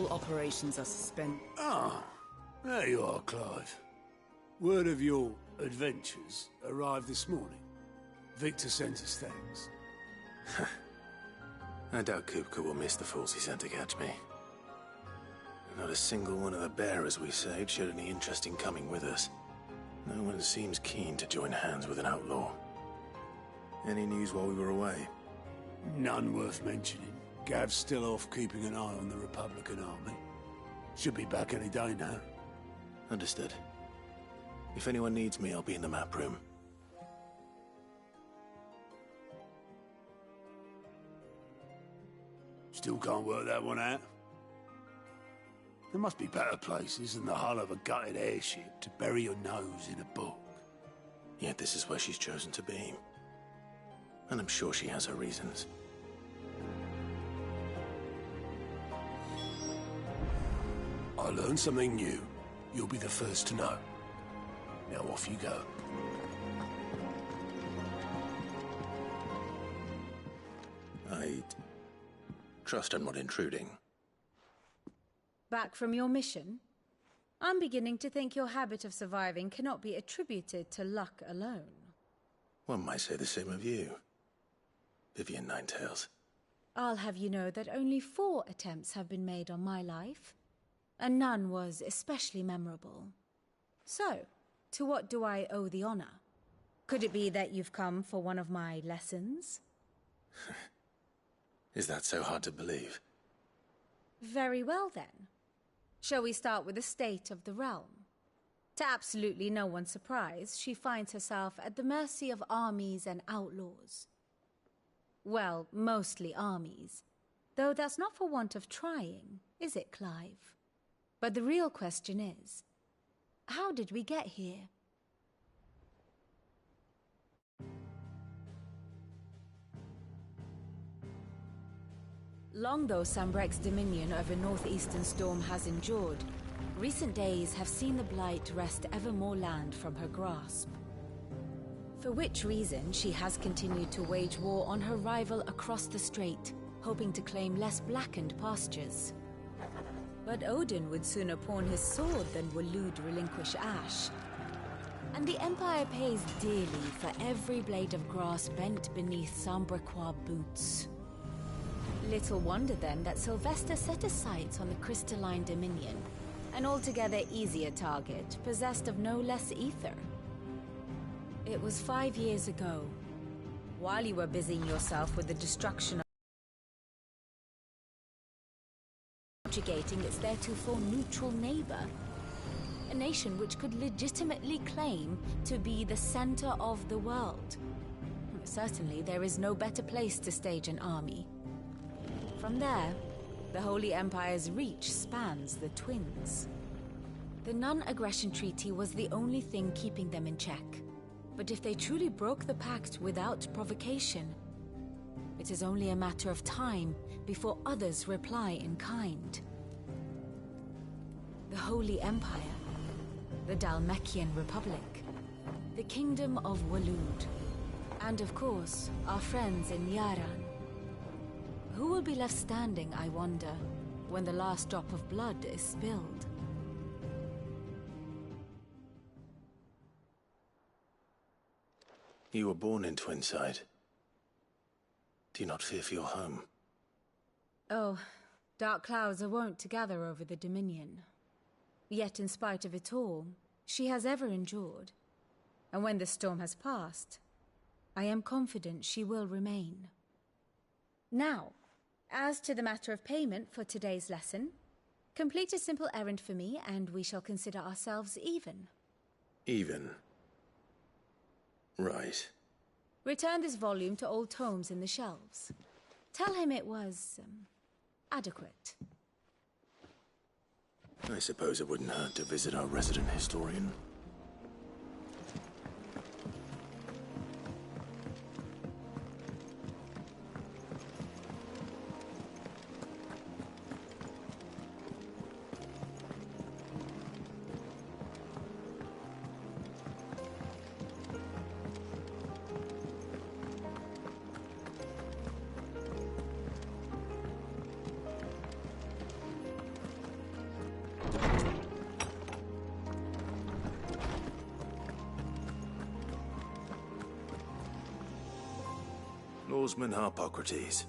All operations are suspended. Ah, there you are, Clive. Word of your adventures arrived this morning. Victor sent us thanks. I doubt Kupka will miss the fools he sent to catch me. Not a single one of the bearers we saved showed any interest in coming with us. No one seems keen to join hands with an outlaw. Any news while we were away? None worth mentioning. Gav's still off keeping an eye on the Republican army. Should be back any day now. Understood. If anyone needs me, I'll be in the map room. Still can't work that one out. There must be better places than the hull of a gutted airship to bury your nose in a book. Yet this is where she's chosen to be. And I'm sure she has her reasons. I learned something new. You'll be the first to know. Now off you go. I trust I'm not intruding. Back from your mission? I'm beginning to think your habit of surviving cannot be attributed to luck alone. One might say the same of you, Vivian Ninetails. I'll have you know that only 4 attempts have been made on my life, and none was especially memorable. So, to what do I owe the honor? Could it be that you've come for one of my lessons? Is that so hard to believe? Very well then. Shall we start with the state of the realm? To absolutely no one's surprise, she finds herself at the mercy of armies and outlaws. Well, mostly armies. Though that's not for want of trying, is it, Clive? But the real question is, how did we get here? Long though Sambrek's dominion over northeastern Storm has endured, recent days have seen the Blight wrest ever more land from her grasp. For which reason she has continued to wage war on her rival across the strait, hoping to claim less blackened pastures. But Odin would sooner pawn his sword than Waloed relinquish Ash. And the Empire pays dearly for every blade of grass bent beneath Sambrequois boots. Little wonder then that Sylvester set his sights on the crystalline dominion, an altogether easier target, possessed of no less ether. It was 5 years ago, while you were busying yourself with the destruction of subjugating its theretofore neutral neighbor, a nation which could legitimately claim to be the center of the world. Certainly there is no better place to stage an army. From there, the Holy Empire's reach spans the Twins. The non-aggression treaty was the only thing keeping them in check. But if they truly broke the pact without provocation, it is only a matter of time before others reply in kind. The Holy Empire, the Dhalmekian Republic, the Kingdom of Waloed, and of course, our friends in Yaran. Who will be left standing, I wonder, when the last drop of blood is spilled? You were born in Twinside. Do you not fear for your home? Oh, dark clouds are wont to gather over the Dominion. Yet in spite of it all, she has ever endured. And when the storm has passed, I am confident she will remain. Now, as to the matter of payment for today's lesson, complete a simple errand for me and we shall consider ourselves even. Even? Right. Return this volume to old tomes in the shelves. Tell him it was, adequate. I suppose it wouldn't hurt to visit our resident historian. Swordsman Harpocrates.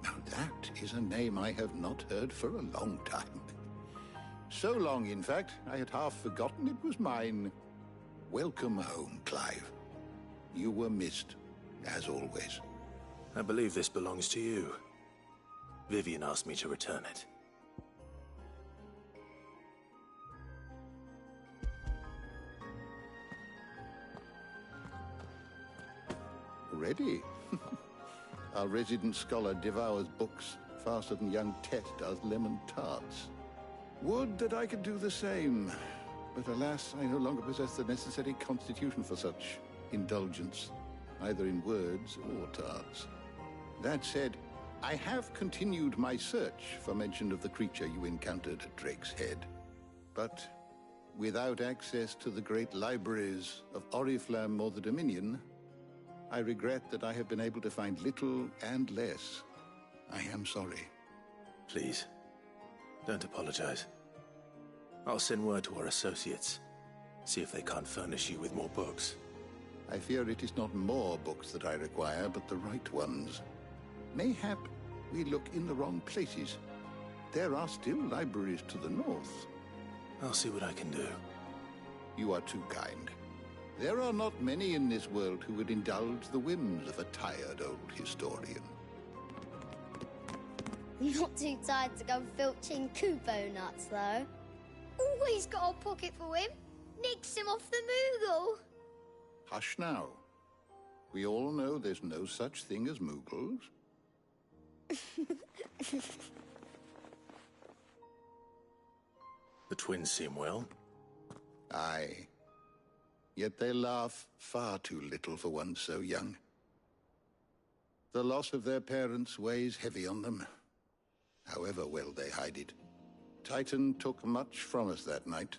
Now that is a name I have not heard for a long time. So long, in fact, I had half forgotten it was mine. Welcome home, Clive. You were missed, as always. I believe this belongs to you. Vivian asked me to return it. Ready? Our resident scholar devours books faster than young Tet does lemon tarts. Would that I could do the same. But alas, I no longer possess the necessary constitution for such indulgence, either in words or tarts. That said, I have continued my search for mention of the creature you encountered at Drake's Head. But without access to the great libraries of Oriflamme or the Dominion, I regret that I have been able to find little and less. I am sorry. Please, don't apologize. I'll send word to our associates. See if they can't furnish you with more books. I fear it is not more books that I require, but the right ones. Mayhap we look in the wrong places. There are still libraries to the north. I'll see what I can do. You are too kind. There are not many in this world who would indulge the whims of a tired old historian. Not too tired to go filching Kupo nuts, though. Always got a pocket for him. Nicks him off the Moogle. Hush now. We all know there's no such thing as Moogles. The twins seem well. Aye. Yet they laugh far too little for one so young. The loss of their parents weighs heavy on them, however well they hide it. Titan took much from us that night,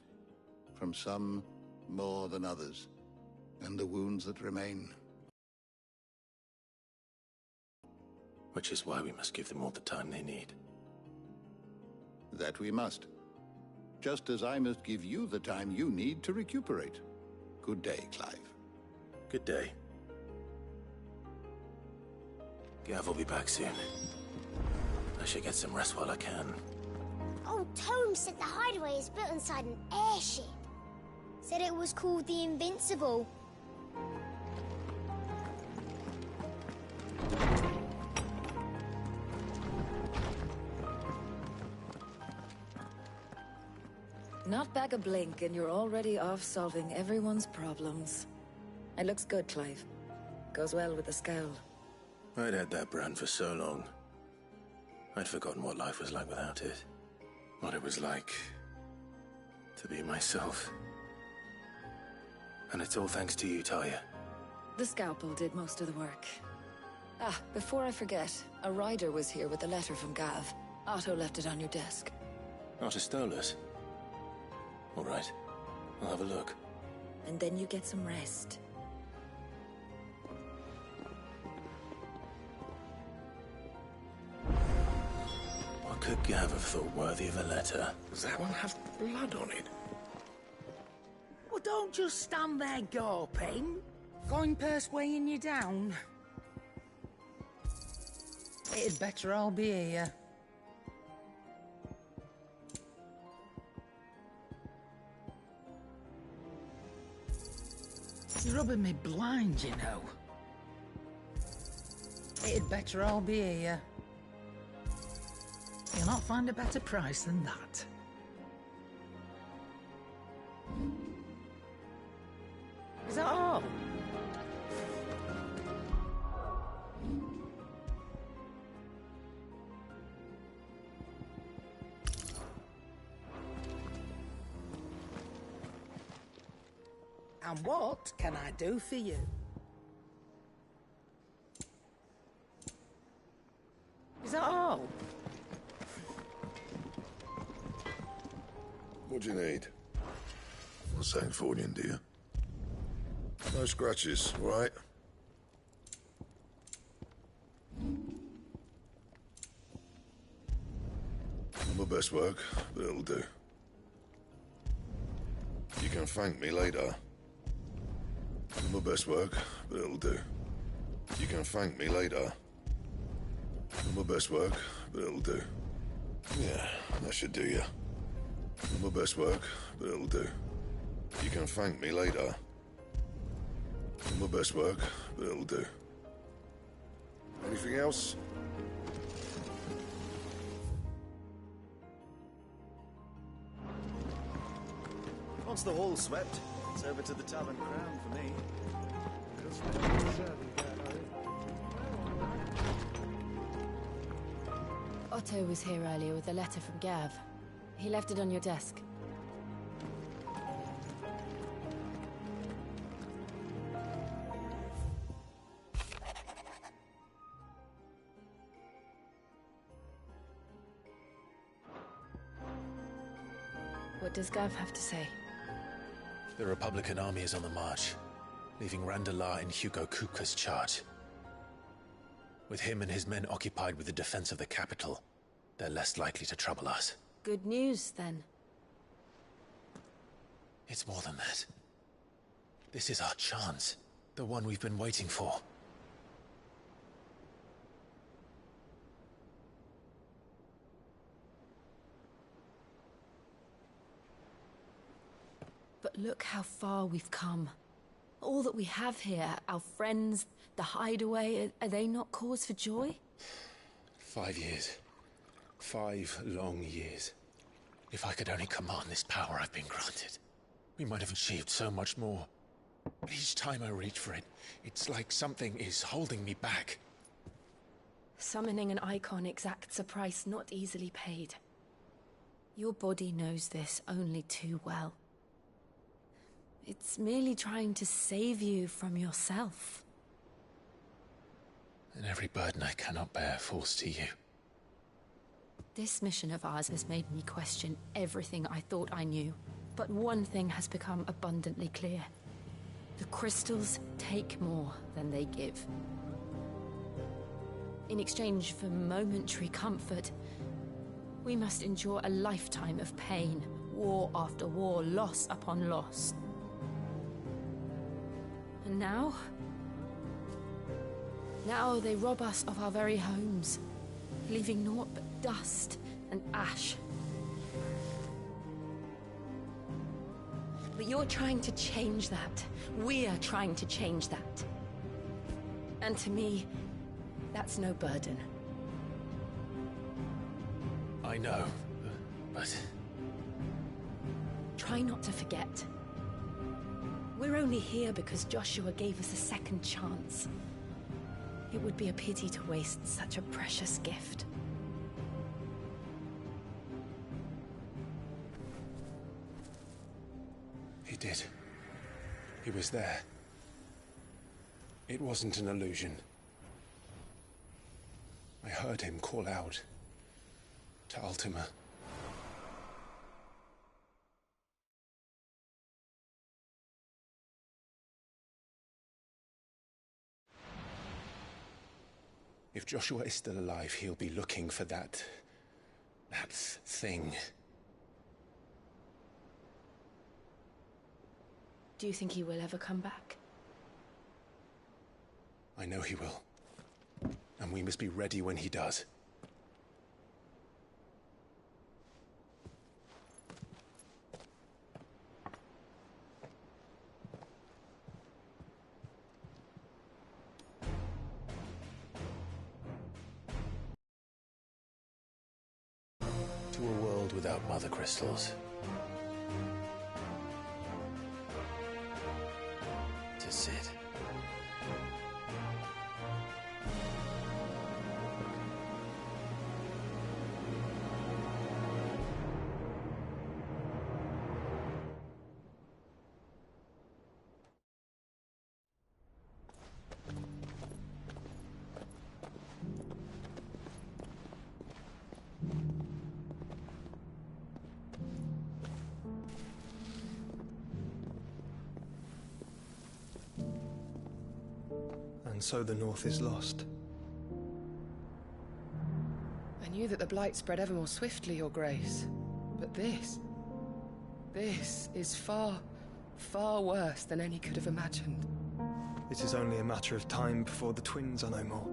from some more than others, and the wounds that remain. Which is why we must give them all the time they need. That we must. Just as I must give you the time you need to recuperate. Good day, Clive. Good day. Gav will be back soon. I should get some rest while I can. Old Tome said the hideaway is built inside an airship. Said it was called the Invincible. Not back a blink and you're already off solving everyone's problems. It looks good, Clive. Goes well with the scowl. I'd had that brand for so long. I'd forgotten what life was like without it. What it was like to be myself. And it's all thanks to you, Talia. The scalpel did most of the work. Ah, before I forget, a rider was here with a letter from Gav. Otto left it on your desk. Not a Stolas. All right, I'll have a look. And then you get some rest. What could Gav have thought worthy of a letter? Does that one have blood on it? Well, don't just stand there gawping. Going purse weighing you down. It'd better all be here. It's rubbing me blind, you know. It'd better all be here. You'll not find a better price than that. Is that all? And what can I do for you? Is that all? What do you need? Not saying Fordian, do you? No scratches, all right? Not my best work, but it'll do. You can thank me later. Not my best work, but it'll do. You can thank me later. Not my best work, but it'll do. Yeah, that should do you. Not my best work, but it'll do. You can thank me later. Not my best work, but it'll do. Anything else? Once the hall's swept, it's over to the Tavern Crown for me. Otto was here earlier with a letter from Gav. He left it on your desk. What does Gav have to say? The Republican army is on the march, leaving Randalar in Hugo Kupka's charge. With him and his men occupied with the defense of the capital, they're less likely to trouble us. Good news, then. It's more than that. This is our chance, the one we've been waiting for. But look how far we've come. All that we have here, our friends, the hideaway, are they not cause for joy? 5 years. 5 long years. If I could only command this power I've been granted, we might have achieved so much more. But each time I reach for it, it's like something is holding me back. Summoning an icon exacts a price not easily paid. Your body knows this only too well. It's merely trying to save you from yourself. And every burden I cannot bear falls to you. This mission of ours has made me question everything I thought I knew. But one thing has become abundantly clear. The crystals take more than they give. In exchange for momentary comfort, we must endure a lifetime of pain, war after war, loss upon loss. And now? Now they rob us of our very homes, leaving naught but dust and ash. But you're trying to change that. We're trying to change that. And to me, that's no burden. I know, but... Try not to forget. We're only here because Joshua gave us a second chance. It would be a pity to waste such a precious gift. He did. He was there. It wasn't an illusion. I heard him call out to Ultima. If Joshua is still alive, he'll be looking for that thing. Do you think he will ever come back? I know he will. And we must be ready when he does. To a world without mother crystals. To Sid. And so the North is lost. I knew that the Blight spread ever more swiftly, Your Grace. But this is far, far worse than any could have imagined. It is only a matter of time before the twins are no more.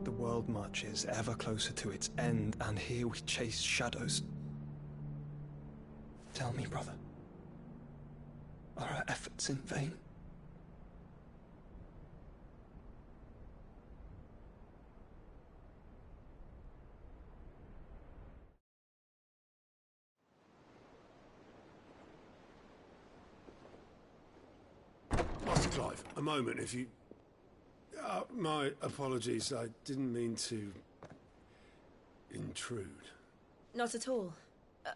The world marches ever closer to its end, and here we chase shadows. Tell me, brother, are our efforts in vain? Master Clive, a moment, if you... my apologies, I didn't mean to... intrude. Not at all.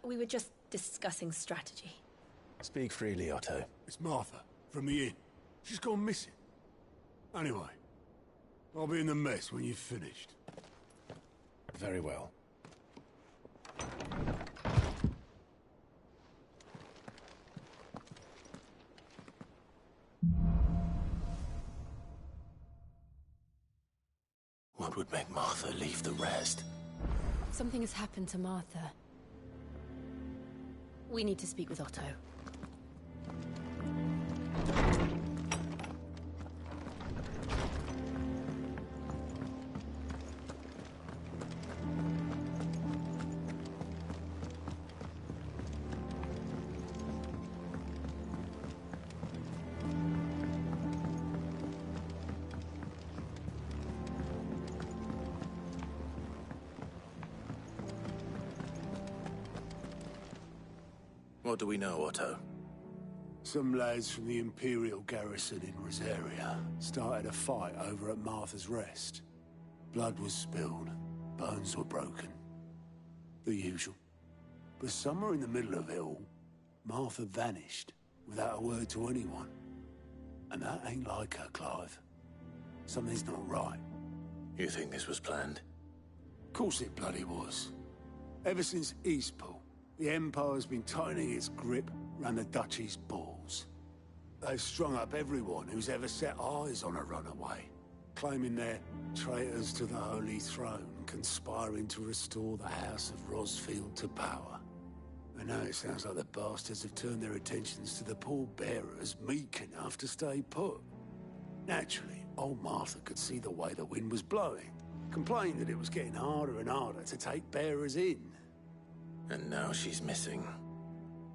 We were just discussing strategy. Speak freely, Otto. It's Martha, from the inn. She's gone missing. Anyway, I'll be in the mess when you've finished. Very well. What would make Martha leave the rest? Something has happened to Martha. We need to speak with Otto. What do we know, Otto? Some lads from the Imperial garrison in Rosaria started a fight over at Martha's Rest. Blood was spilled, bones were broken. The usual. But somewhere in the middle of it all, Martha vanished without a word to anyone. And that ain't like her, Clive. Something's not right. You think this was planned? Of course it bloody was. Ever since Eastpool, the Empire's been tightening its grip round the Duchy's balls. They've strung up everyone who's ever set eyes on a runaway, claiming they're traitors to the Holy Throne, conspiring to restore the House of Rosfield to power. And now it sounds like the bastards have turned their attentions to the pallbearers meek enough to stay put. Naturally, old Martha could see the way the wind was blowing, complained that it was getting harder and harder to take bearers in. And now she's missing.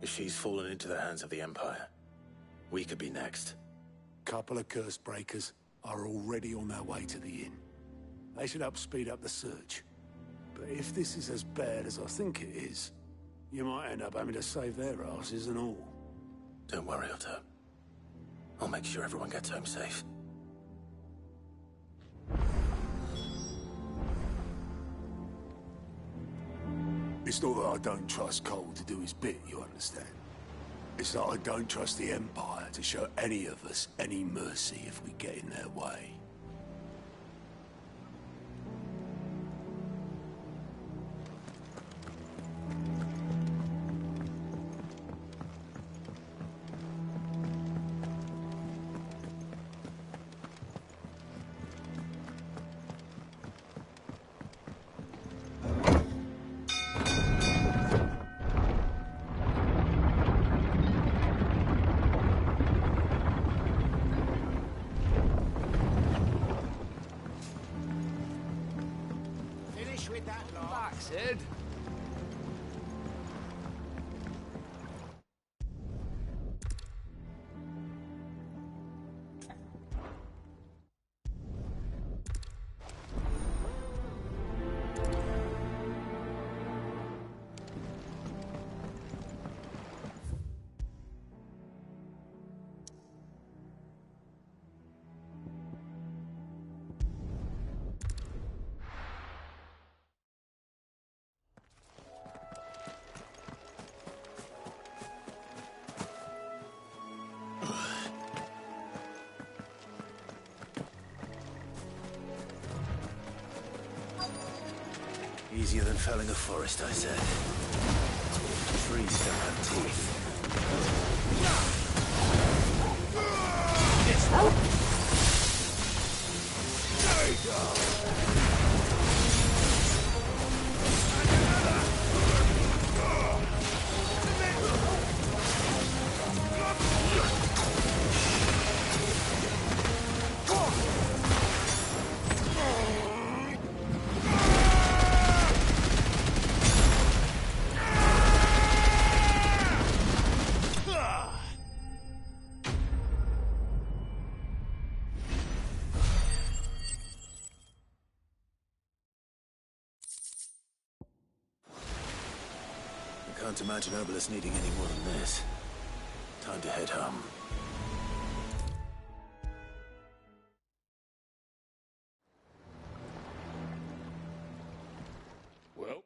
If she's fallen into the hands of the Empire, we could be next. Couple of curse breakers are already on their way to the inn. They should help speed up the search. But if this is as bad as I think it is, you might end up having to save their asses and all. Don't worry, Otto. I'll make sure everyone gets home safe. It's not that I don't trust Cole to do his bit, you understand? It's that I don't trust the Empire to show any of us any mercy if we get in their way. With that lot. Back, Sid. Easier than felling a forest, I said. Trees don't have teeth. There you go! Can't imagine Obelisk needing any more than this. Time to head home. Well?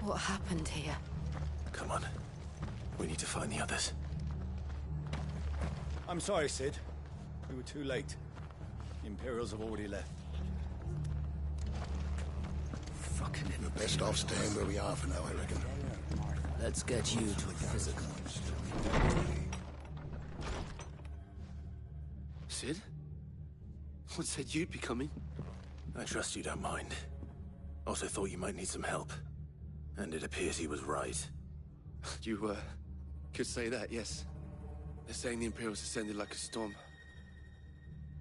What happened here? Come on. We need to find the others. I'm sorry, Sid. We were too late. The Imperials have already left. Fucking We're best off staying where we are for now, I reckon. Let's get you to a physical. Sid? What said you'd be coming? I trust you don't mind. Also thought you might need some help. And it appears he was right. You, could say that, yes. They're saying the Imperials descended like a storm.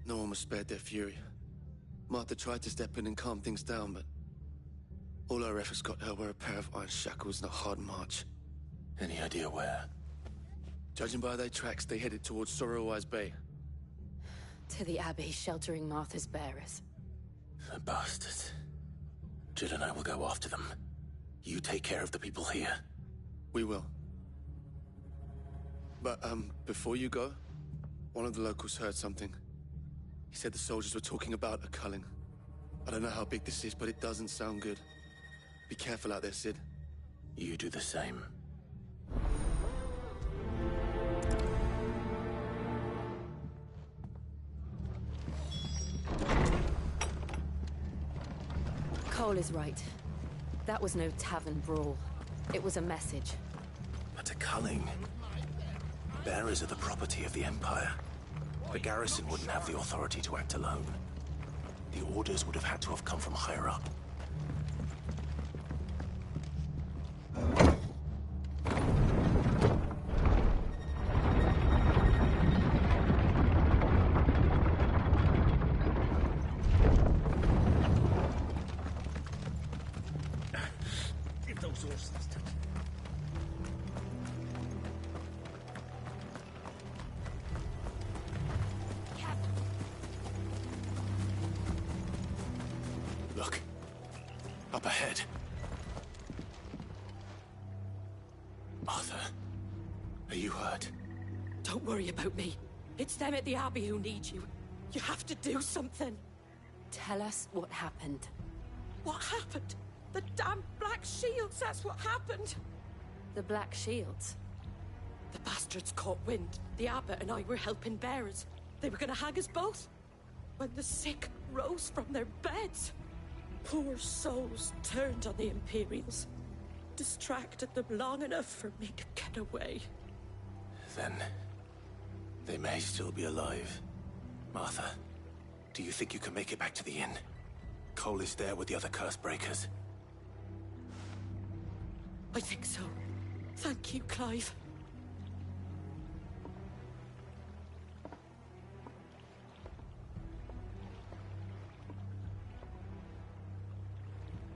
No one was spared their fury. Martha tried to step in and calm things down, but all our efforts got her were a pair of iron shackles and a hard march. Any idea where? Judging by their tracks, they headed towards Sorrowwise Bay. To the Abbey, sheltering Martha's bearers. The bastards. Jill and I will go after them. You take care of the people here. We will. But, before you go, one of the locals heard something. He said the soldiers were talking about a culling. I don't know how big this is, but it doesn't sound good. Be careful out there, Sid. You do the same. Cole is right. That was no tavern brawl. It was a message. But a culling? Bearers are the property of the Empire. The garrison wouldn't have the authority to act alone. The orders would have had to have come from higher up. If those horses touch. Look. Up ahead. Arthur, are you hurt? Don't worry about me. It's them at the Abbey who need you. You have to do something. Tell us what happened. What happened? The damn Black Shields, that's what happened. The Black Shields? The bastards caught wind. The Abbot and I were helping bearers. They were gonna hang us both. When the sick rose from their beds, poor souls turned on the Imperials. Distracted them long enough for me to get away. Then, they may still be alive. Martha, do you think you can make it back to the inn? Cole is there with the other curse breakers. I think so. Thank you, Clive.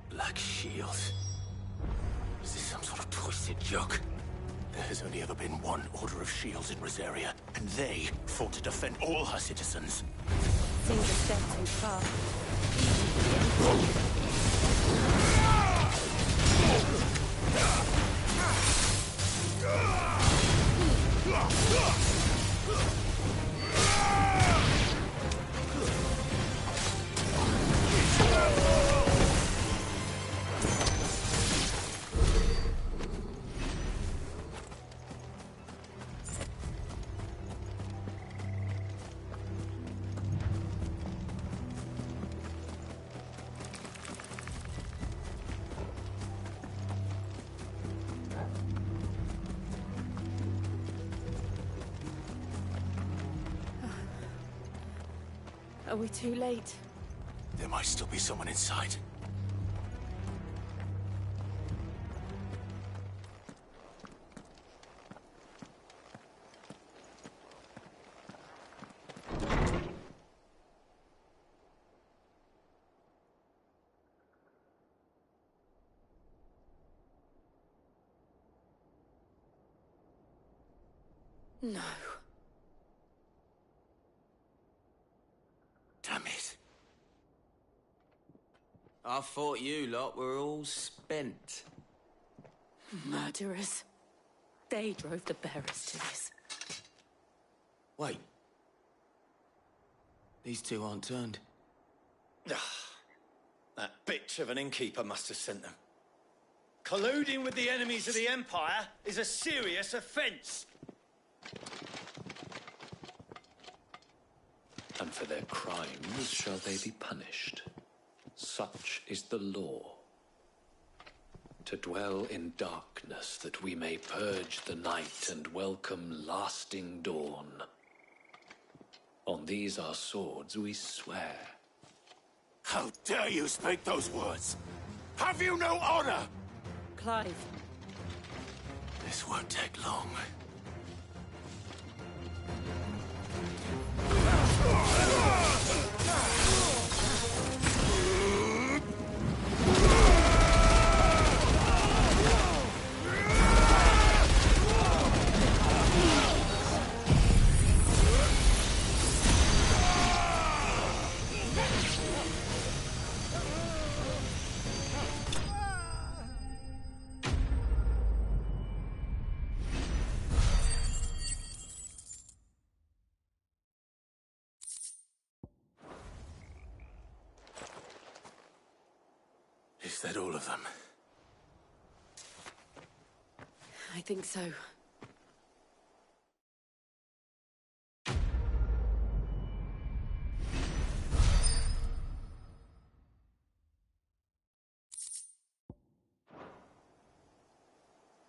Black Shields? Is this some sort of twisted joke? There has only ever been one Order of Shields in Rosaria, and they fought to defend all her citizens. Seems a step too far. Are we too late? There might still be someone inside. No. Damn it. I thought you lot were all spent. Murderers. They drove the bearers to this. Wait. These two aren't turned. That bitch of an innkeeper must have sent them. Colluding with the enemies of the Empire is a serious offence. And for their crimes shall they be punished. Such is the law. To dwell in darkness that we may purge the night and welcome lasting dawn. On these our swords we swear. How dare you speak those words? Have you no honor? Clive. This won't take long. Is that all of them? I think so.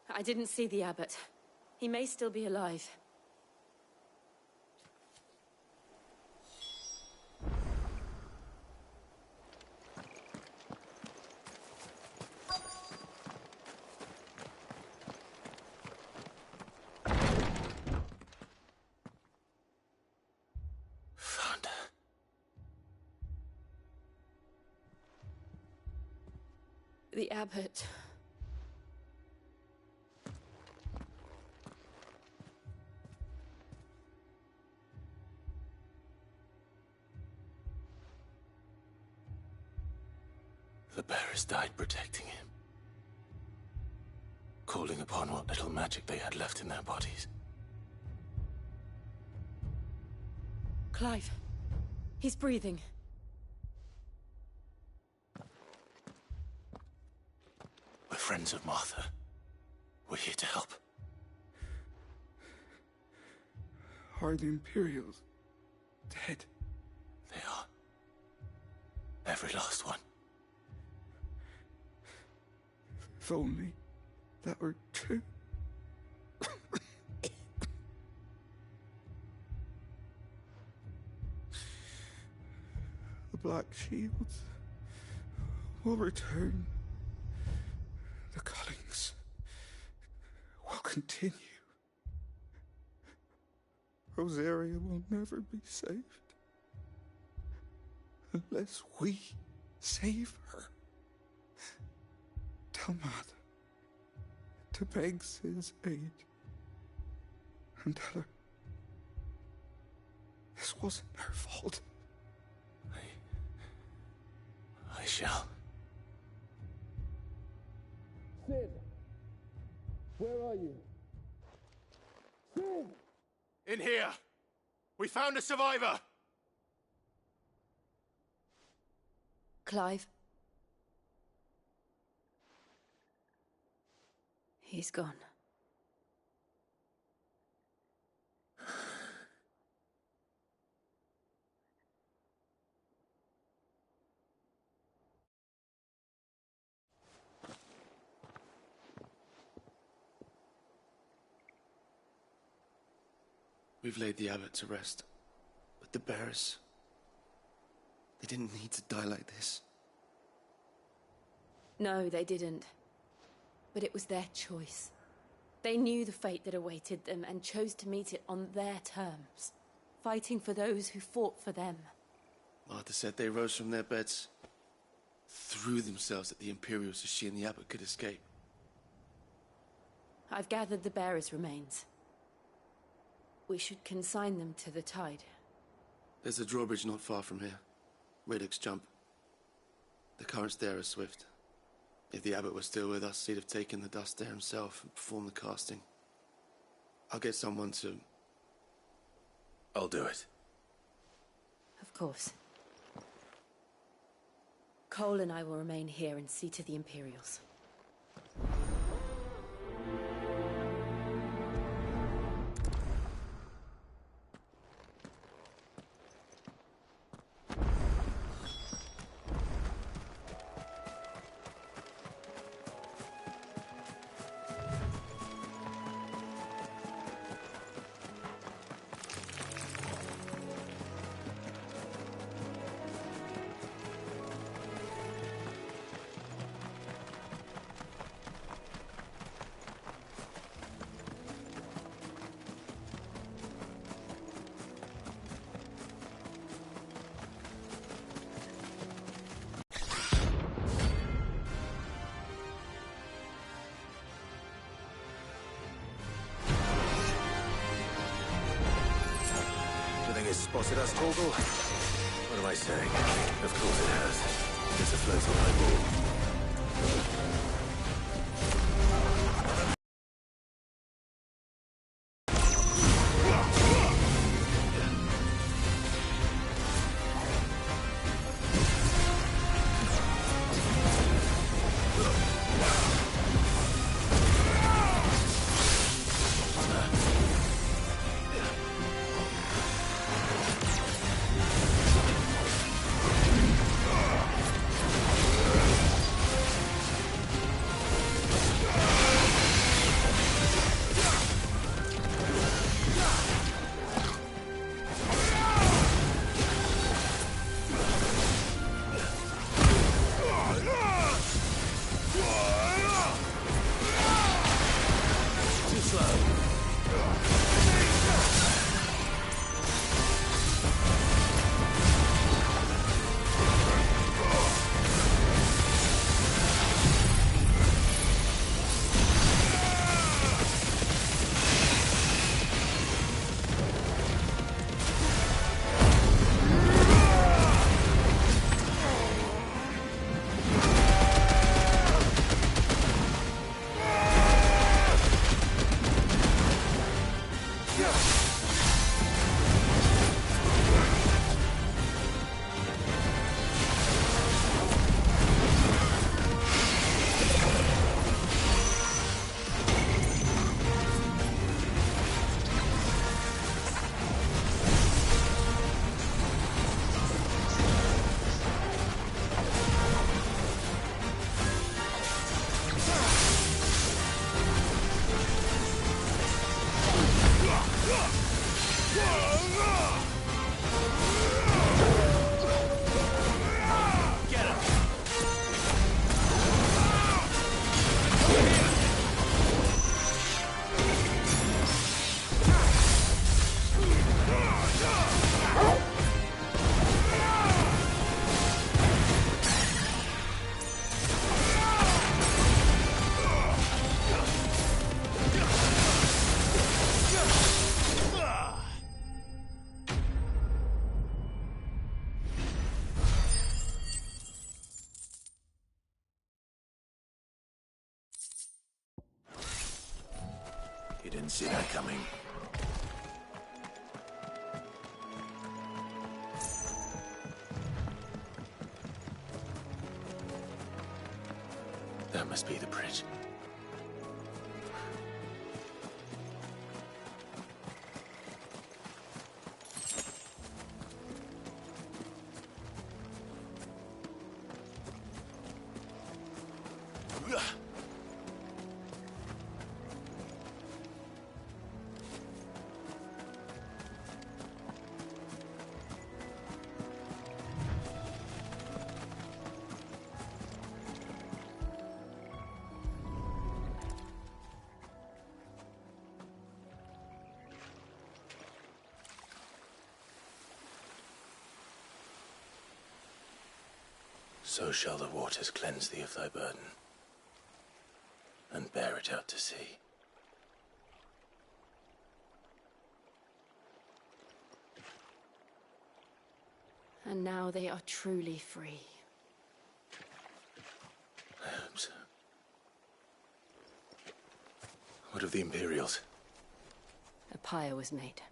I didn't see the abbot. He may still be alive. The abbot. The bearers died protecting him. Calling upon what little magic they had left in their bodies. Clive. He's breathing. We're friends of Martha. We're here to help. Are the Imperials dead? They are. Every last one. If only that were true. The Black Shields will return. The cullings will continue. Rosaria will never be saved unless we save her. Tell Mother to beg Sid's aid and tell her this wasn't her fault. I shall. Sid! Where are you? Sid! In here! We found a survivor! Clive. He's gone. We've laid the abbot to rest, but the bearers... They didn't need to die like this. No, they didn't. But it was their choice. They knew the fate that awaited them and chose to meet it on their terms, fighting for those who fought for them. Martha said they rose from their beds, threw themselves at the Imperials so she and the Abbot could escape. I've gathered the bearers' remains. We should consign them to the tide. There's a drawbridge not far from here. Radix Jump. The currents there are swift. If the Abbot was still with us, he'd have taken the dust there himself and performed the casting. I'll get someone to... I'll do it. Of course. Cole and I will remain here and see to the Imperials. Spotted us, Torgal? What am I saying? Of course it has. It's a float on my ball. You didn't see that coming. That must be the bridge. So shall the waters cleanse thee of thy burden, and bear it out to sea. And now they are truly free. I hope so. What of the Imperials? A pyre was made.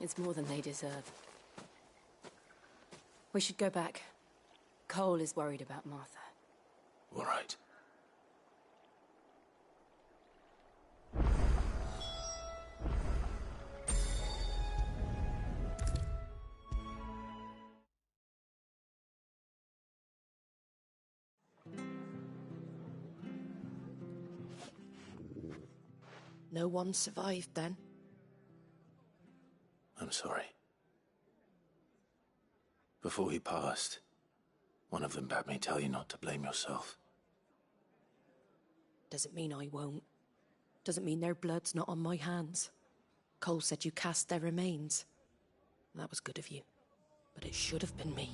It's more than they deserve. We should go back. Cole is worried about Martha. All right. No one survived then? I'm sorry. Before he passed, one of them bade me tell you not to blame yourself. Doesn't mean I won't. Doesn't mean their blood's not on my hands. Cole said you cast their remains. That was good of you. But it should have been me.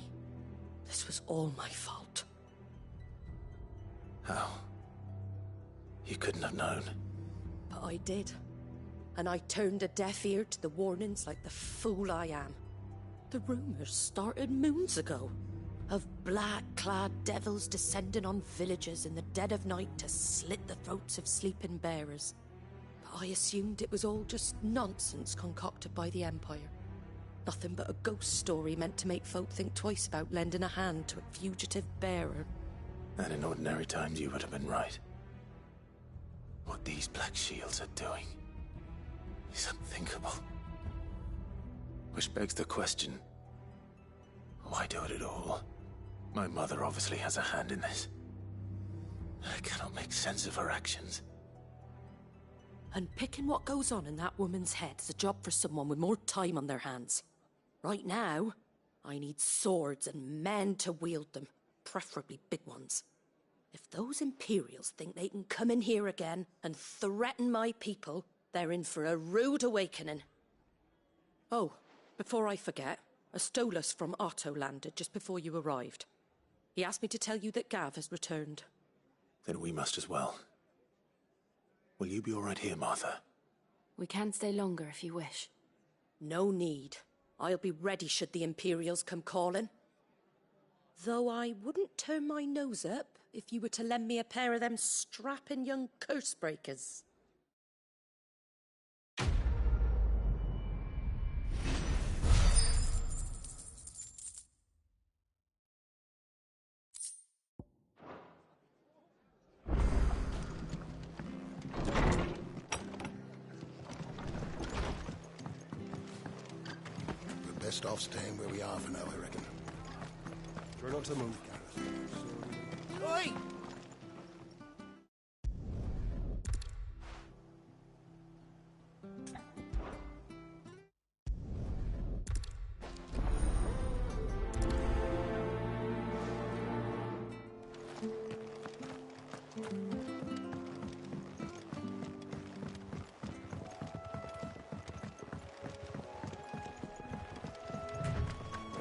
This was all my fault. How? You couldn't have known. But I did. And I turned a deaf ear to the warnings like the fool I am. The rumours started moons ago. Of black-clad devils descending on villages in the dead of night to slit the throats of sleeping bearers. But I assumed it was all just nonsense concocted by the Empire. Nothing but a ghost story meant to make folk think twice about lending a hand to a fugitive bearer. And in ordinary times you would have been right. What these Black Shields are doing is unthinkable. Which begs the question, why do it at all? My mother obviously has a hand in this. I cannot make sense of her actions. And picking what goes on in that woman's head is a job for someone with more time on their hands. Right now, I need swords and men to wield them, preferably big ones. If those Imperials think they can come in here again and threaten my people, they're in for a rude awakening. Oh, before I forget, a Stolas from Otto landed just before you arrived. He asked me to tell you that Gav has returned. Then we must as well. Will you be all right here, Martha? We can stay longer if you wish. No need. I'll be ready should the Imperials come calling. Though I wouldn't turn my nose up if you were to lend me a pair of them strapping young curse-breakers. We're best off staying where we are for now, I reckon. Try not to move. Oi!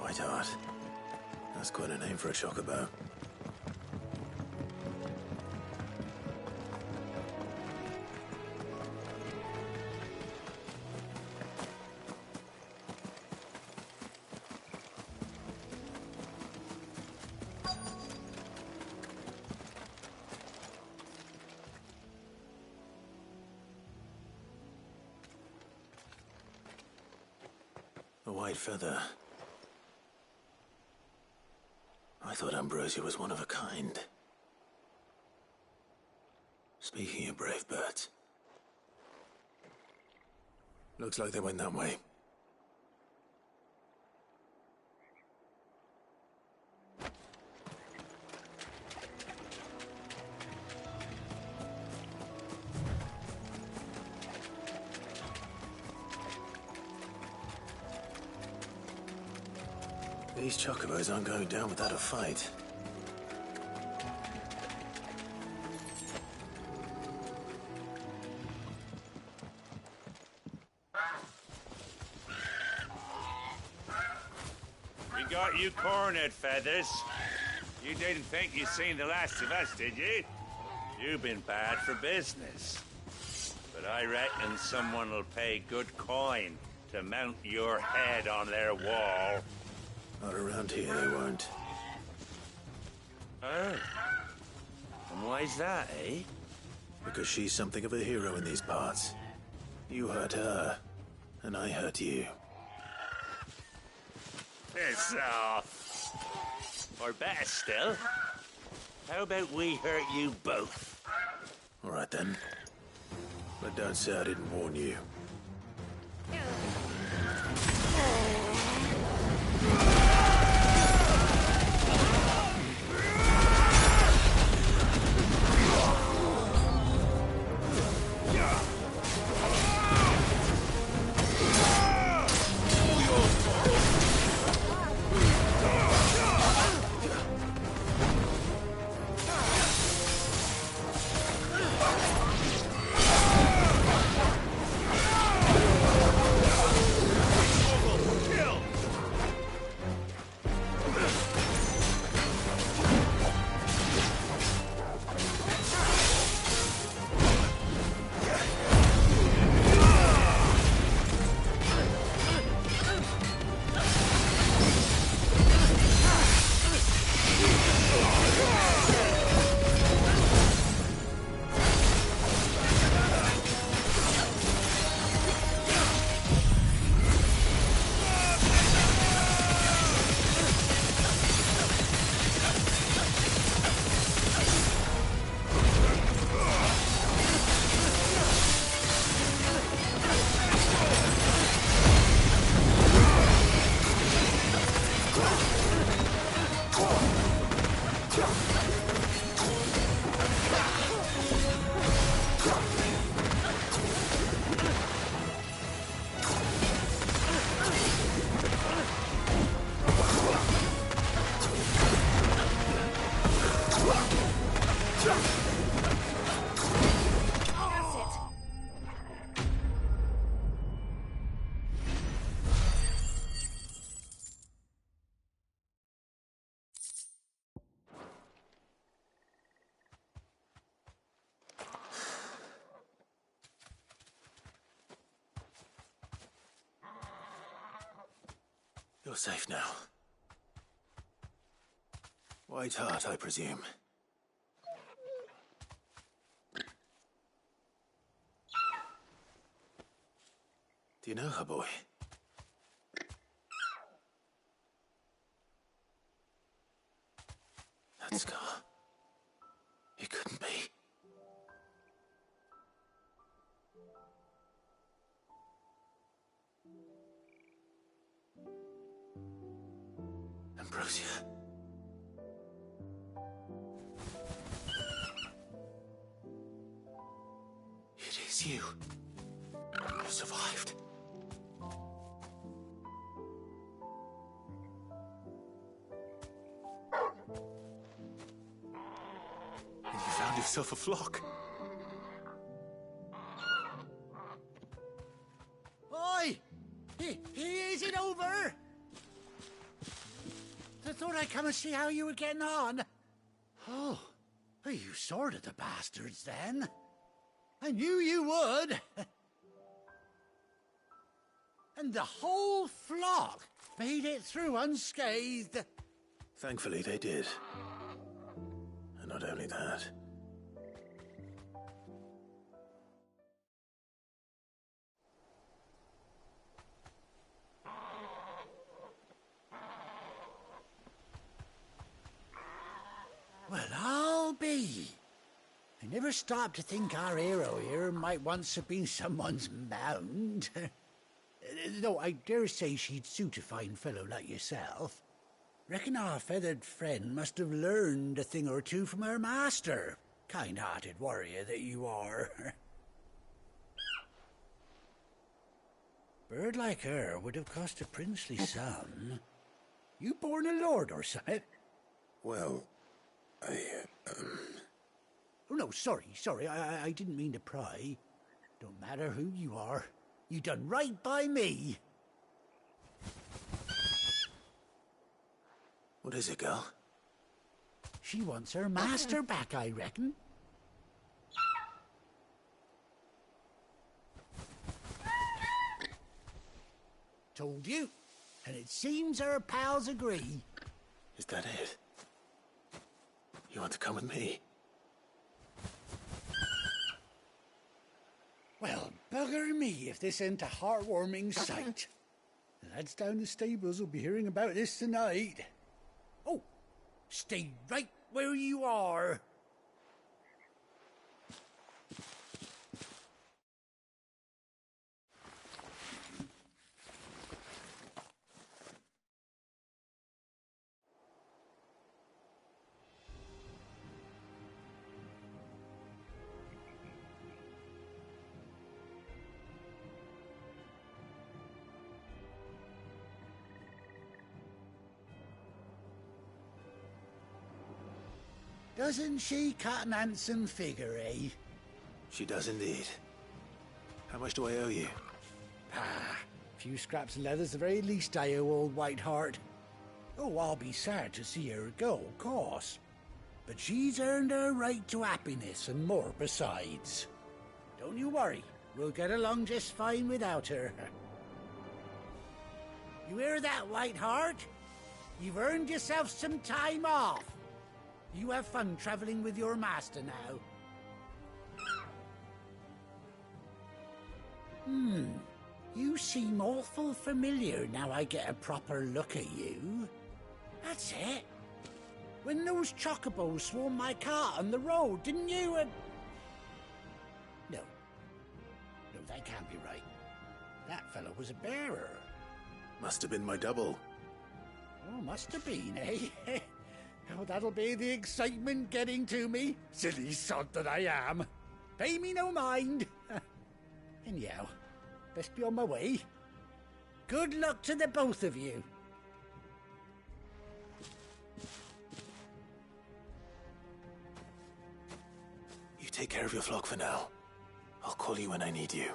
Whiteheart. That's quite a name for a chocobo. A white feather. I thought Ambrosia was one of a kind. Speaking of brave birds, looks like they went that way. These chocobos aren't going down without a fight. We got you cornered, Feathers. You didn't think you'd seen the last of us, did you? You've been bad for business. But I reckon someone will pay good coin to mount your head on their wall. Not around here, they won't. Oh. And why's that, eh? Because she's something of a hero in these parts. You hurt her, and I hurt you. Piss off. Or better still, how about we hurt you both? All right then. But don't say I didn't warn you. You're safe now. White Heart, I presume. Do you know her, boy? That scar. It couldn't be. Ambrosia. It is you. You survived. And you found yourself a flock. Oi! Is it over? I thought I'd come and see how you were getting on. Oh, you sorted the bastards then. I knew you would. And the whole flock made it through unscathed. Thankfully, they did. And not only that. Well, I'll be. I never stopped to think our hero here might once have been someone's mount. Though I dare say she'd suit a fine fellow like yourself. Reckon our feathered friend must have learned a thing or two from her master. Kind-hearted warrior that you are. Bird like her would have cost a princely sum. You born a lord or something? Well, Oh, no, sorry. I didn't mean to pry. Don't matter who you are. You done right by me. What is it, girl? She wants her master back, I reckon. Told you. And it seems her pals agree. Is that it? You want to come with me? Well, bugger me if this ain't a heartwarming sight. The lads down the stables will be hearing about this tonight. Oh, stay right where you are. Doesn't she cut an handsome figure, eh? She does indeed. How much do I owe you? Ah, a few scraps of leather's the very least I owe old Whiteheart. Oh, I'll be sad to see her go, of course. But she's earned her right to happiness and more besides. Don't you worry, we'll get along just fine without her. You hear that, Whiteheart? You've earned yourself some time off. You have fun traveling with your master now. You seem awful familiar now I get a proper look at you. That's it. When those chocobos swarmed my cart on the road, didn't you? No. No, that can't be right. That fellow was a bearer. Must have been my double. Oh, must have been, eh? Oh, that'll be the excitement getting to me. Silly sod that I am. Pay me no mind. Anyhow, best be on my way. Good luck to the both of you. You take care of your flock for now. I'll call you when I need you.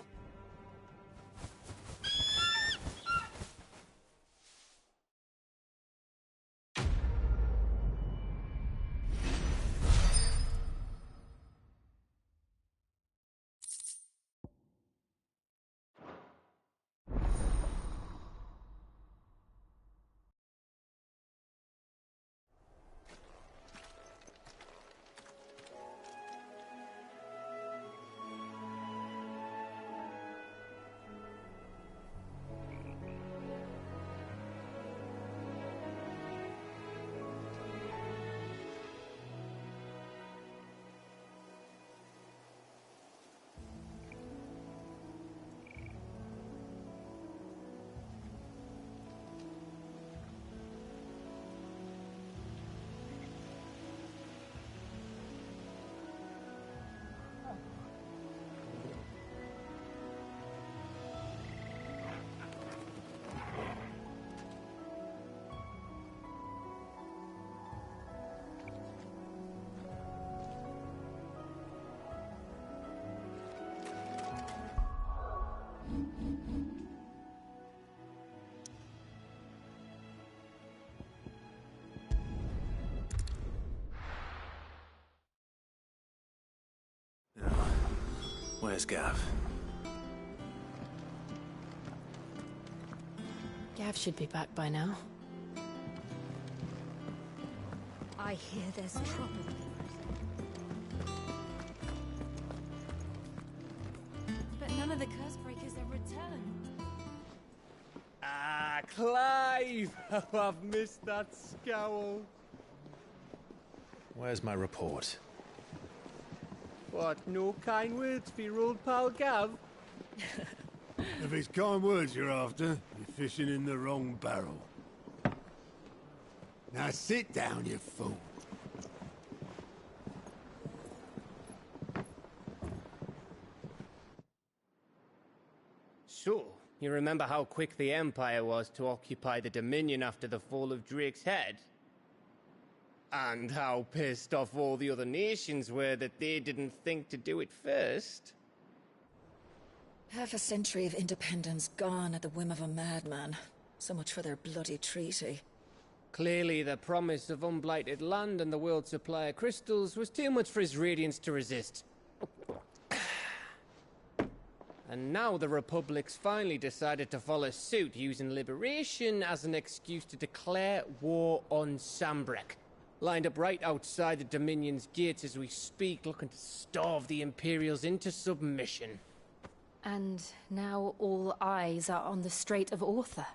Where's Gav? Gav should be back by now. I hear there's trouble. But none of the curse breakers have returned. Ah, Clive! Oh, I've missed that scowl. Where's my report? What, no kind words for your old pal Gav? If it's kind words you're after, you're fishing in the wrong barrel. Now sit down, you fool. So, you remember how quick the Empire was to occupy the Dominion after the fall of Drake's Head? And how pissed off all the other nations were that they didn't think to do it first? Half a century of independence gone at the whim of a madman. So much for their bloody treaty. Clearly, the promise of unblighted land and the world's supply of crystals was too much for his radiance to resist. And now the Republic's finally decided to follow suit, using liberation as an excuse to declare war on Sambrek. Lined up right outside the Dominion's gates as we speak, looking to starve the Imperials into submission. And now all eyes are on the Strait of Author.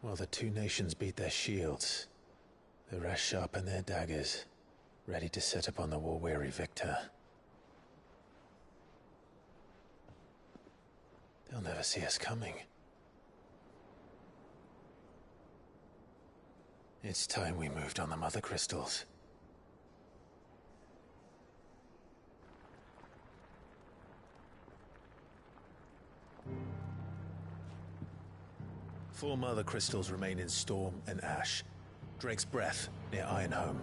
While the two nations beat their shields, the rest sharpen their daggers, ready to set upon the war-weary victor. They'll never see us coming. It's time we moved on the Mother Crystals. Four Mother Crystals remain in Storm and Ash. Drake's Breath near Ironhome.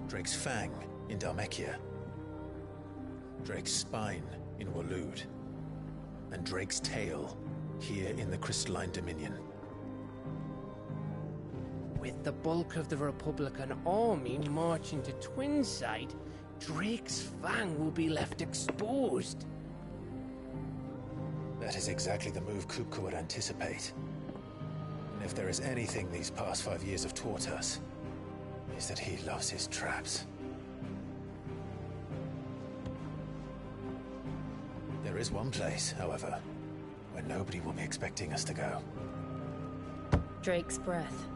Drake's Fang in Dhalmekia. Drake's Spine in Waloed. And Drake's Tail here in the Crystalline Dominion. With the bulk of the Republican army marching to Twinside, Drake's Fang will be left exposed. That is exactly the move Kupka would anticipate. And if there is anything these past 5 years have taught us, is that he loves his traps. There is one place, however, where nobody will be expecting us to go. Drake's Breath.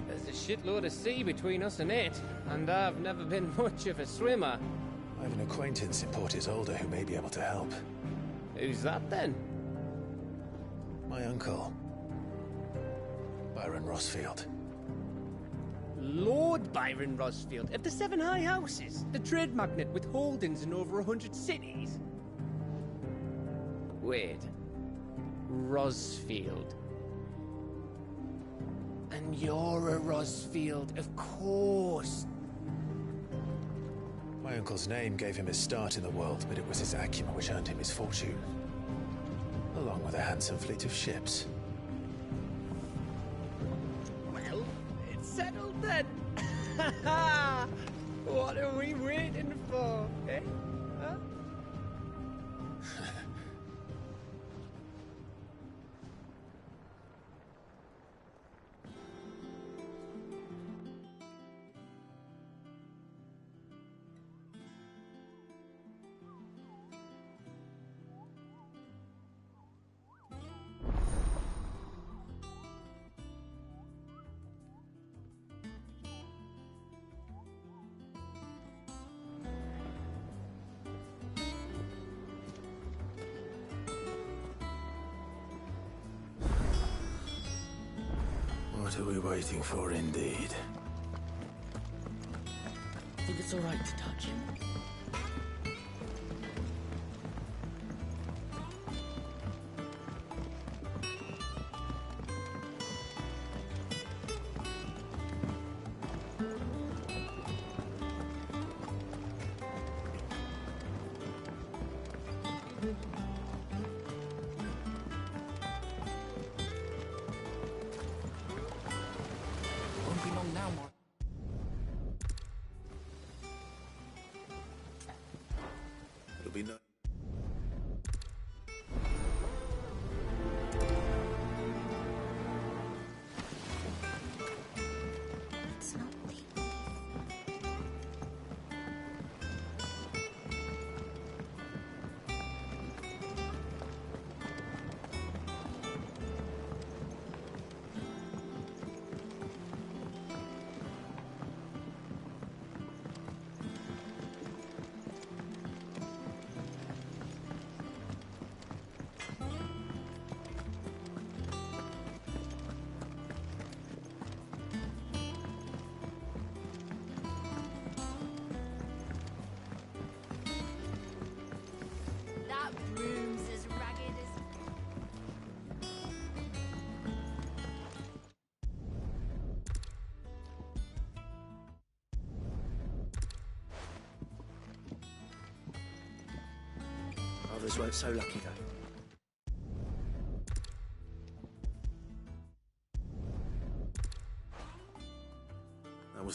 There's a shitload of sea between us and it, and I've never been much of a swimmer. I have an acquaintance in Port Isolde who may be able to help. Who's that then? My uncle, Byron Rosfield. Lord Byron Rosfield of the Seven High Houses, the trade magnate with holdings in over 100 cities. Wait, Rosfield. And you're a Rosfield, of course. My uncle's name gave him his start in the world, but it was his acumen which earned him his fortune. Along with a handsome fleet of ships. Well, it's settled then. What are we waiting for, eh? Huh? What are we waiting for, indeed? I think it's all right to touch him. Won't be long now, Mark. It'll be no... It's not the... That room's as ragged as... Others weren't so lucky, though.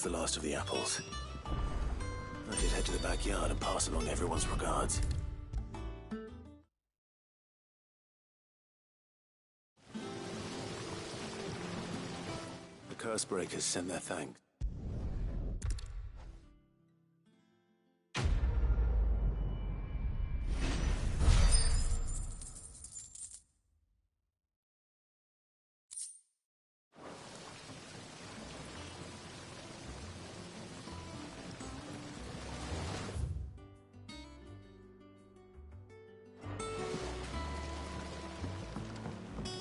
the last of the apples. I should head to the backyard and pass along everyone's regards. The Cursebreakers send their thanks.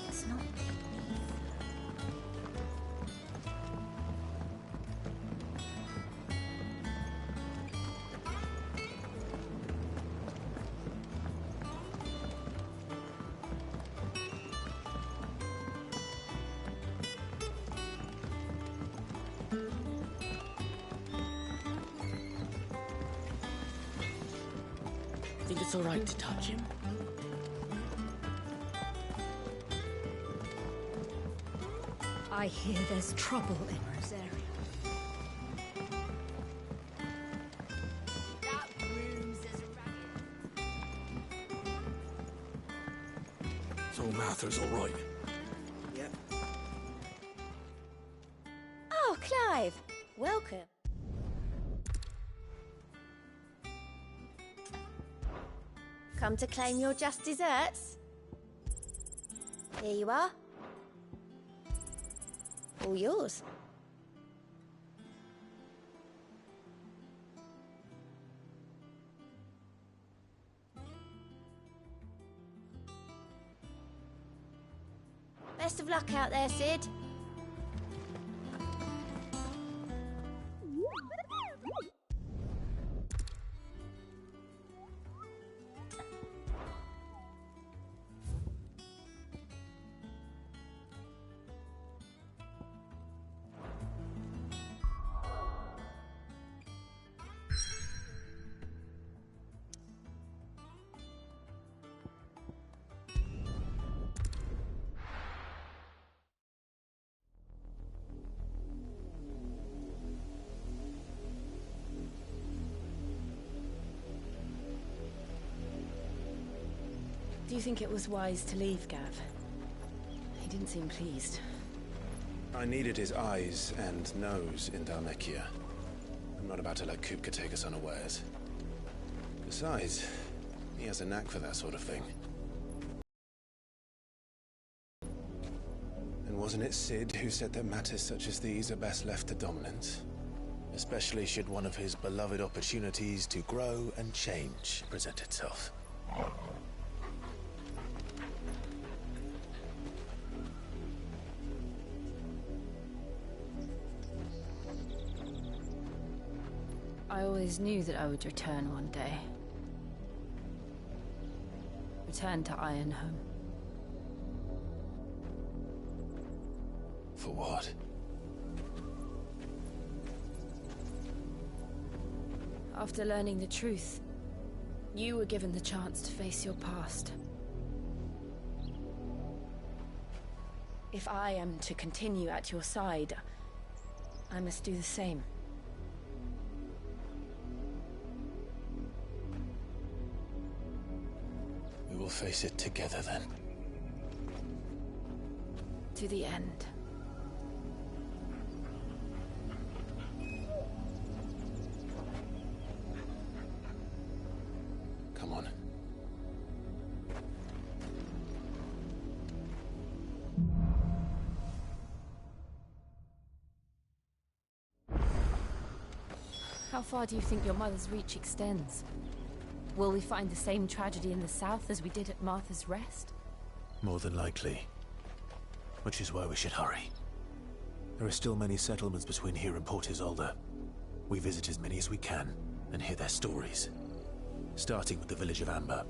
It's not Think it's all right to touch him? I hear there's trouble in Rosaria. That room's as ragged. So Mather's all right. Yep. Oh, Clive! Welcome. Come to claim your just desserts? Here you are. All yours. Best of luck out there, Sid. Do you think it was wise to leave, Gav? He didn't seem pleased. I needed his eyes and nose in Dhalmekia. I'm not about to let Kupka take us unawares. Besides, he has a knack for that sort of thing. And wasn't it Sid who said that matters such as these are best left to dominance? Especially should one of his beloved opportunities to grow and change present itself. I always knew that I would return one day. Return to Ironhome. For what? After learning the truth, you were given the chance to face your past. If I am to continue at your side, I must do the same. We will face it together then. To the end. Come on. How far do you think your mother's reach extends? Will we find the same tragedy in the south as we did at Martha's Rest? More than likely. Which is why we should hurry. There are still many settlements between here and Port Isolde. We visit as many as we can and hear their stories. Starting with the village of Amber.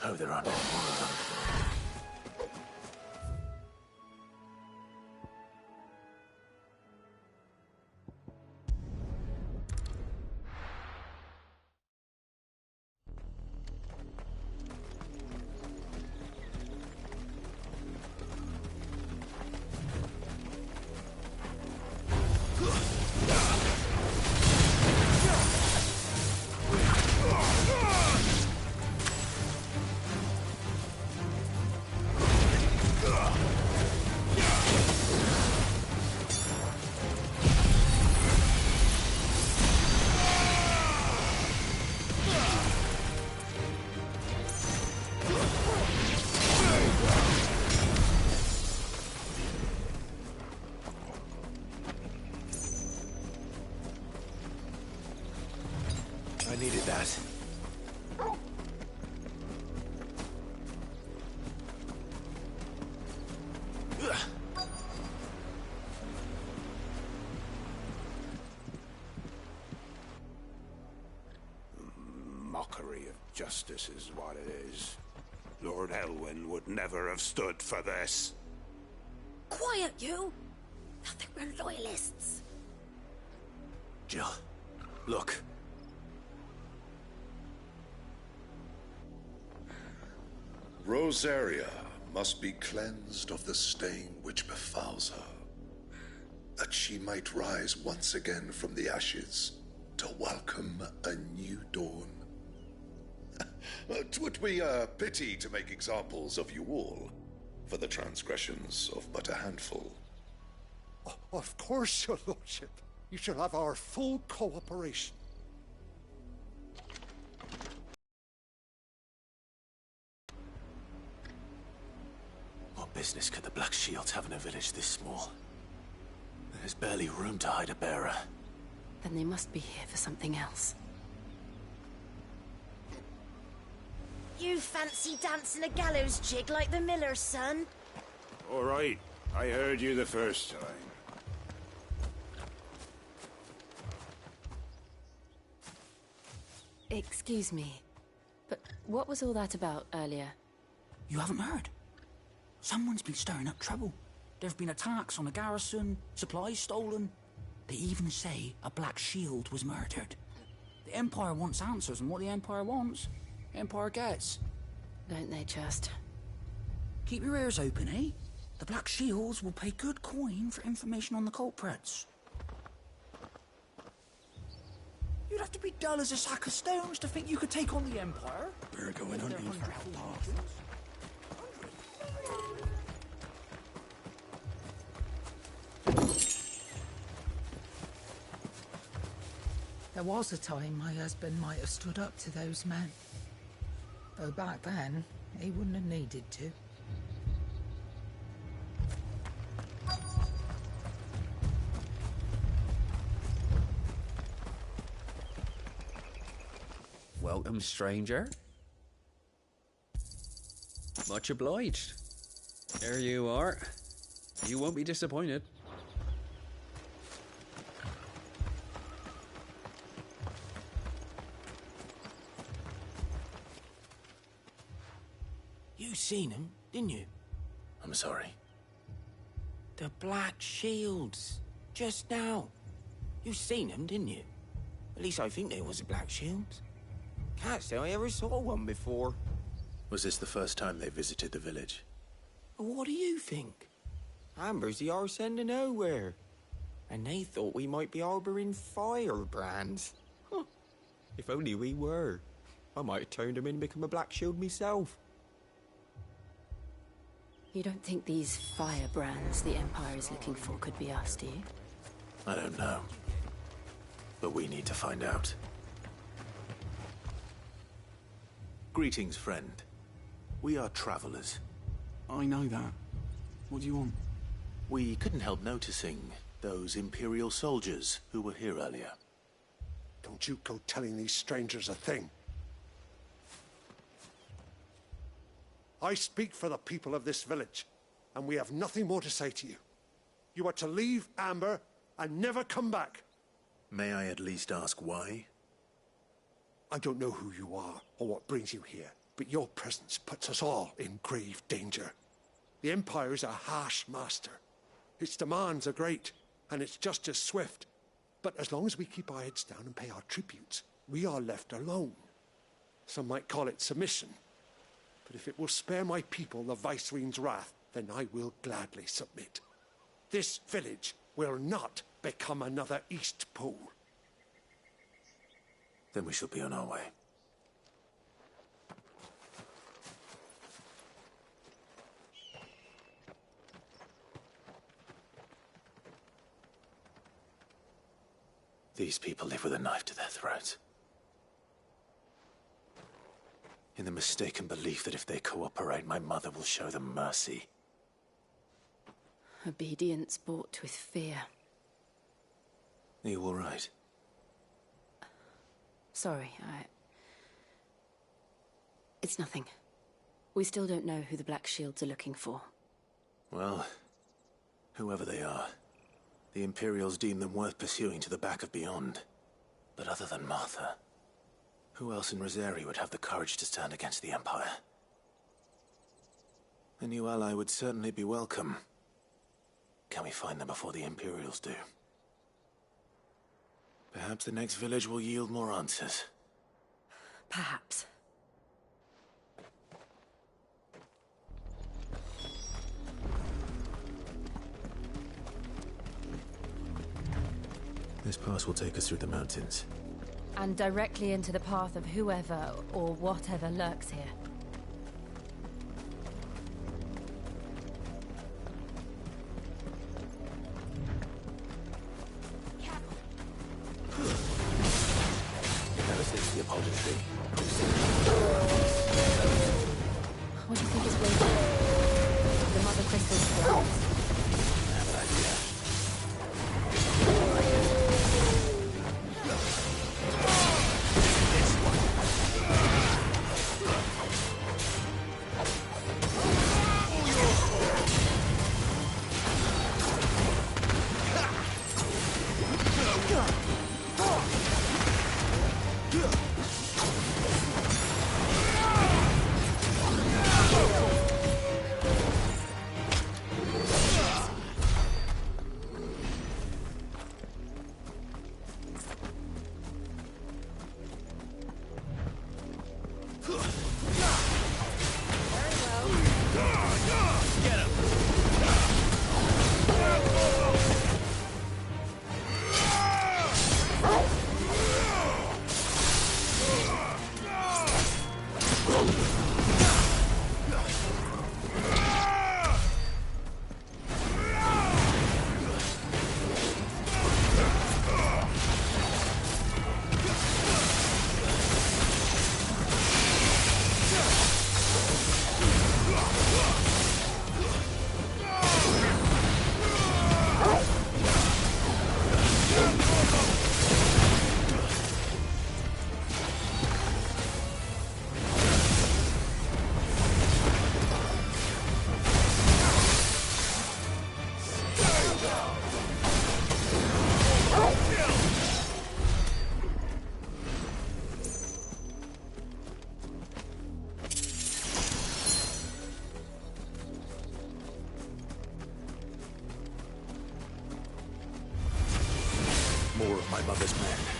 Oh, they're on. I needed that. Mockery of justice is what it is. Lord Elwyn would never have stood for this. Quiet, you! Nothing, we're loyalists. Jill, look. Rosaria must be cleansed of the stain which befouls her, that she might rise once again from the ashes to welcome a new dawn. 'Twould be a pity to make examples of you all, for the transgressions of but a handful. Of course, your lordship. You shall have our full cooperation. What business could the Black Shields have in a village this small? There's barely room to hide a bearer. Then they must be here for something else. You fancy dancing a gallows jig like the miller's son? All right, I heard you the first time. Excuse me, but what was all that about earlier? You haven't heard? Someone's been stirring up trouble. There've been attacks on the garrison, supplies stolen. They even say a Black Shield was murdered. The Empire wants answers, and what the Empire wants, the Empire gets. Don't they just? Keep your ears open, eh? The Black Shields will pay good coin for information on the culprits. You'd have to be dull as a sack of stones to think you could take on the Empire. We're going hunting for outlaws. There was a time my husband might have stood up to those men. Though back then, he wouldn't have needed to. Welcome, stranger. Much obliged. There you are. You won't be disappointed. You seen him, didn't you? I'm sorry. The Black Shields. Just now. You seen them, didn't you? At least I think they was the Black Shields. Can't say I ever saw one before. Was this the first time they visited the village? What do you think? Amber's the arse end of nowhere. And they thought we might be harbouring firebrands. Huh. If only we were. I might have turned them in and become a Black Shield myself. You don't think these firebrands the Empire is looking for could be us, do you? I don't know. But we need to find out. Greetings, friend. We are travelers. I know that. What do you want? We couldn't help noticing those Imperial soldiers who were here earlier. Don't you go telling these strangers a thing. I speak for the people of this village, and we have nothing more to say to you. You are to leave Amber and never come back. May I at least ask why? I don't know who you are or what brings you here, but your presence puts us all in grave danger. The Empire is a harsh master. Its demands are great, and its justice swift. But as long as we keep our heads down and pay our tributes, we are left alone. Some might call it submission. But if it will spare my people the Viceroy's wrath, then I will gladly submit. This village will not become another East Pole. Then we shall be on our way. These people live with a knife to their throats. In the mistaken belief that if they cooperate, my mother will show them mercy. Obedience bought with fear. Are you all right? Sorry, It's nothing. We still don't know who the Black Shields are looking for. Well, whoever they are, the Imperials deem them worth pursuing to the back of beyond. But other than Martha, who else in Rosari would have the courage to stand against the Empire? A new ally would certainly be welcome. Can we find them before the Imperials do? Perhaps the next village will yield more answers. Perhaps. This pass will take us through the mountains. And directly into the path of whoever or whatever lurks here. Never since the Apollo tree. What do you think is waiting? The Mother Crystal's flowers? I have an idea. This one. mother's men.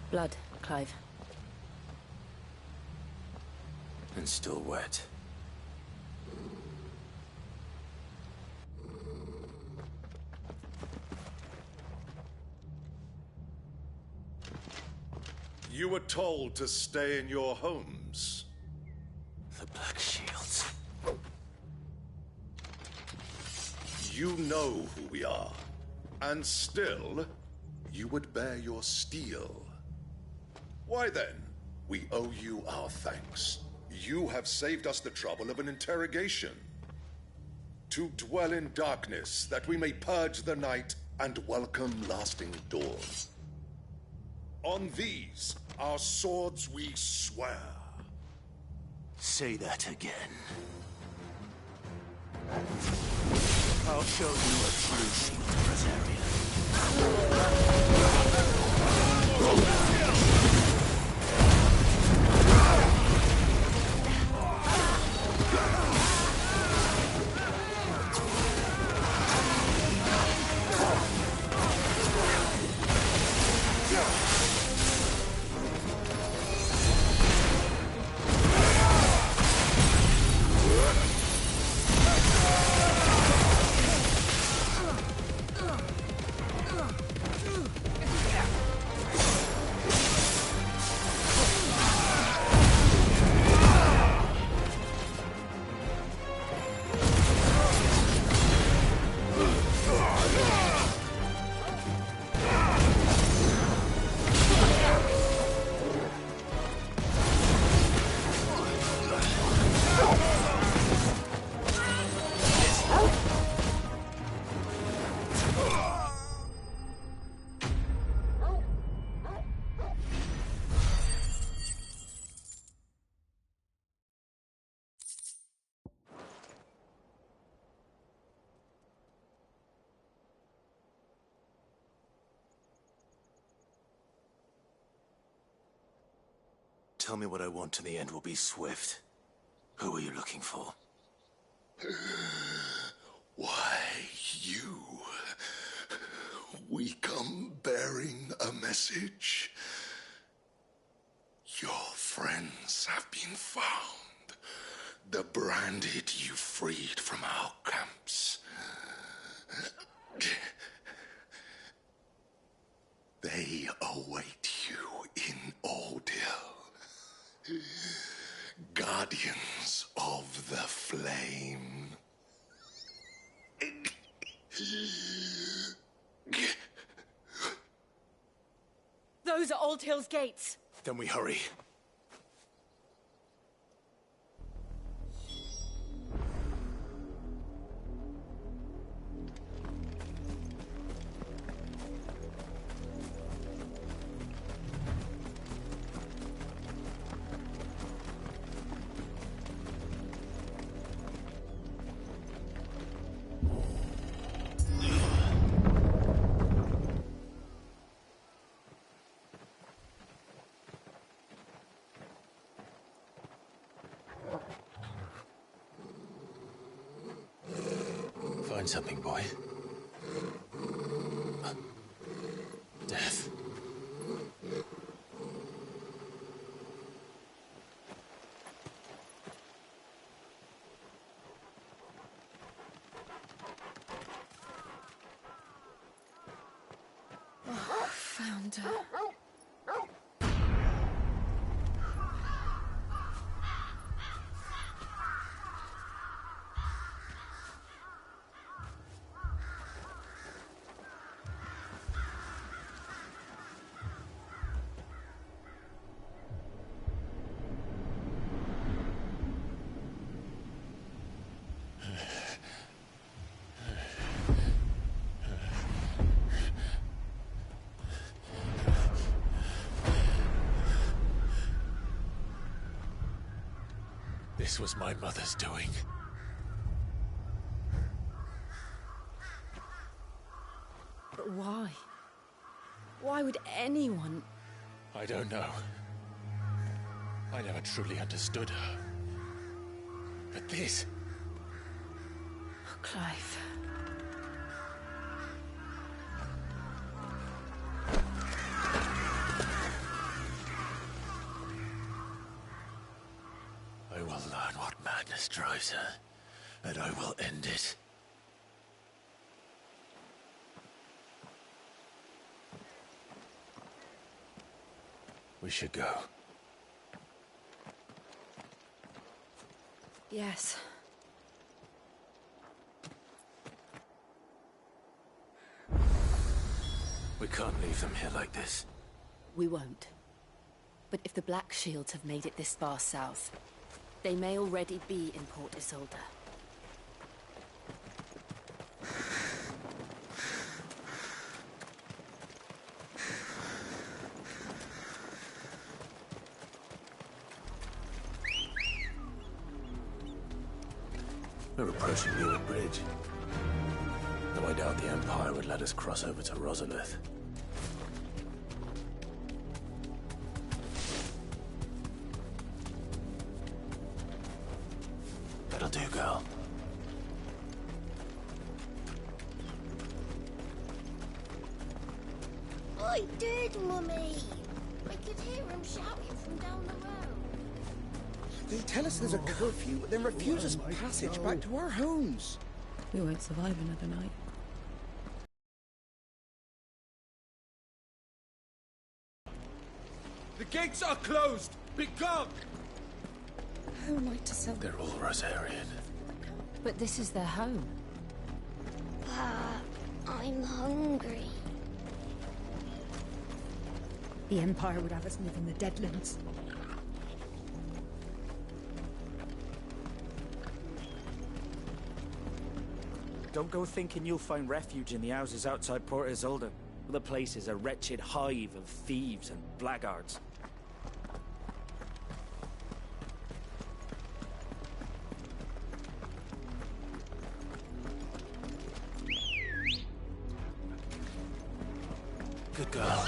Blood, Clive. And still wet. You were told to stay in your homes. The Black Shields. You know who we are. And still, you would bear your steel. Why then, we owe you our thanks. You have saved us the trouble of an interrogation. To dwell in darkness, that we may purge the night and welcome lasting dawn. On these, our swords we swear. Say that again. I'll show you a true shield Brazzarian. tell me what I want and the end will be swift. Who are you looking for? Why, you. We come bearing a message. Your friends have been found. The branded you freed from our camps. They await you in Ordeal. Guardians of the Flame. Those are Old Hill's gates. Then we hurry. Find something, boy. Death. Oh, found her. This was my mother's doing. But why? Why would anyone? I don't know. I never truly understood her. But this... Oh, Clive. I will learn what madness drives her, and I will end it. We should go. Yes. We can't leave them here like this. We won't. But if the Black Shields have made it this far south, they may already be in Port Isolde. We're approaching Newark Bridge. Though I doubt the Empire would let us cross over to Rosalith. That'll do, girl. I did, Mummy. I could hear him shouting from down the road. They tell us there's a curfew, then refuse us passage back to our homes. We won't survive another night. The gates are closed! Be gone! How am I to sell them? They're all Rosarian. But this is their home. I'm hungry. The Empire would have us live in the Deadlands. Don't go thinking you'll find refuge in the houses outside Port Isolde. The place is a wretched hive of thieves and blackguards. Good girl.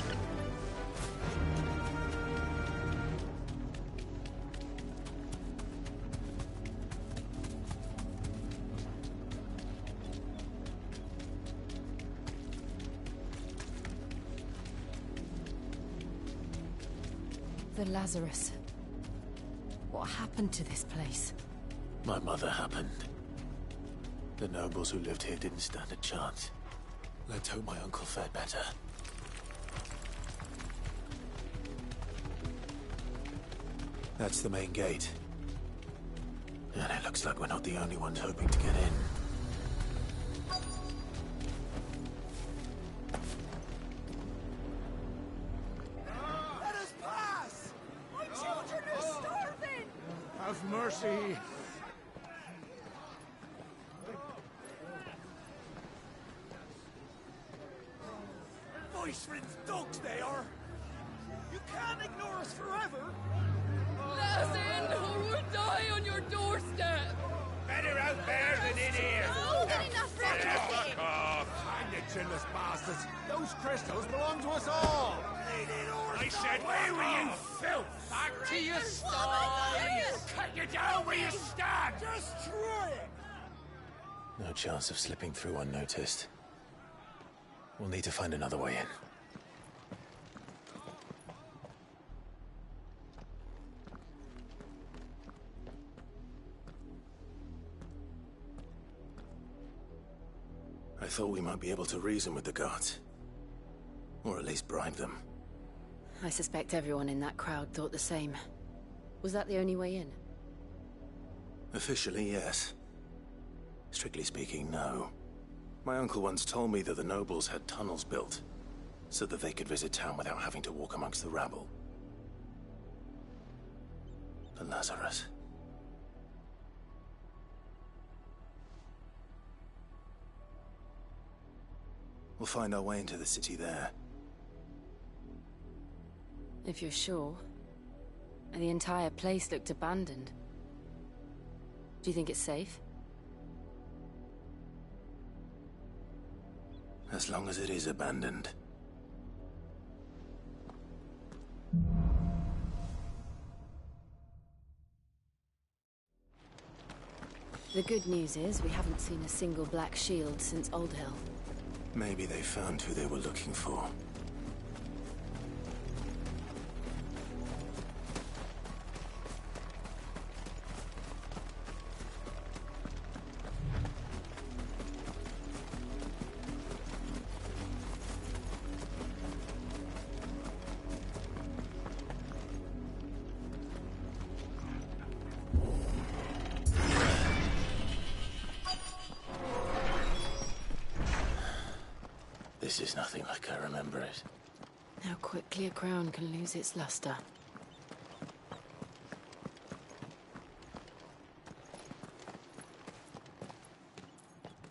The Lazarus. What happened to this place? My mother happened. The nobles who lived here didn't stand a chance. Let's hope my uncle fared better. That's the main gate. And it looks like we're not the only ones hoping to get in. Let us pass! My children are starving! Have mercy! Voice-ridden dogs they are! You can't ignore us forever! Let us in, or we'll die on your doorstep! Better out there than in here! No, Fuck off! Hang the chinless bastards! Those crystals belong to us all! I said, where were you, filth? Back to your sties! Cut you down where you stand! Destroy it! No chance of slipping through unnoticed. We'll need to find another way in. I thought we might be able to reason with the guards. Or at least bribe them. I suspect everyone in that crowd thought the same. Was that the only way in? Officially, yes. Strictly speaking, no. My uncle once told me that the nobles had tunnels built, so that they could visit town without having to walk amongst the rabble. The Lazarus. We'll find our way into the city there. If you're sure. The entire place looked abandoned. Do you think it's safe? As long as it is abandoned. The good news is we haven't seen a single black shield since Old Hill. Maybe they found who they were looking for. This is nothing like I remember it. How quickly a crown can lose its luster.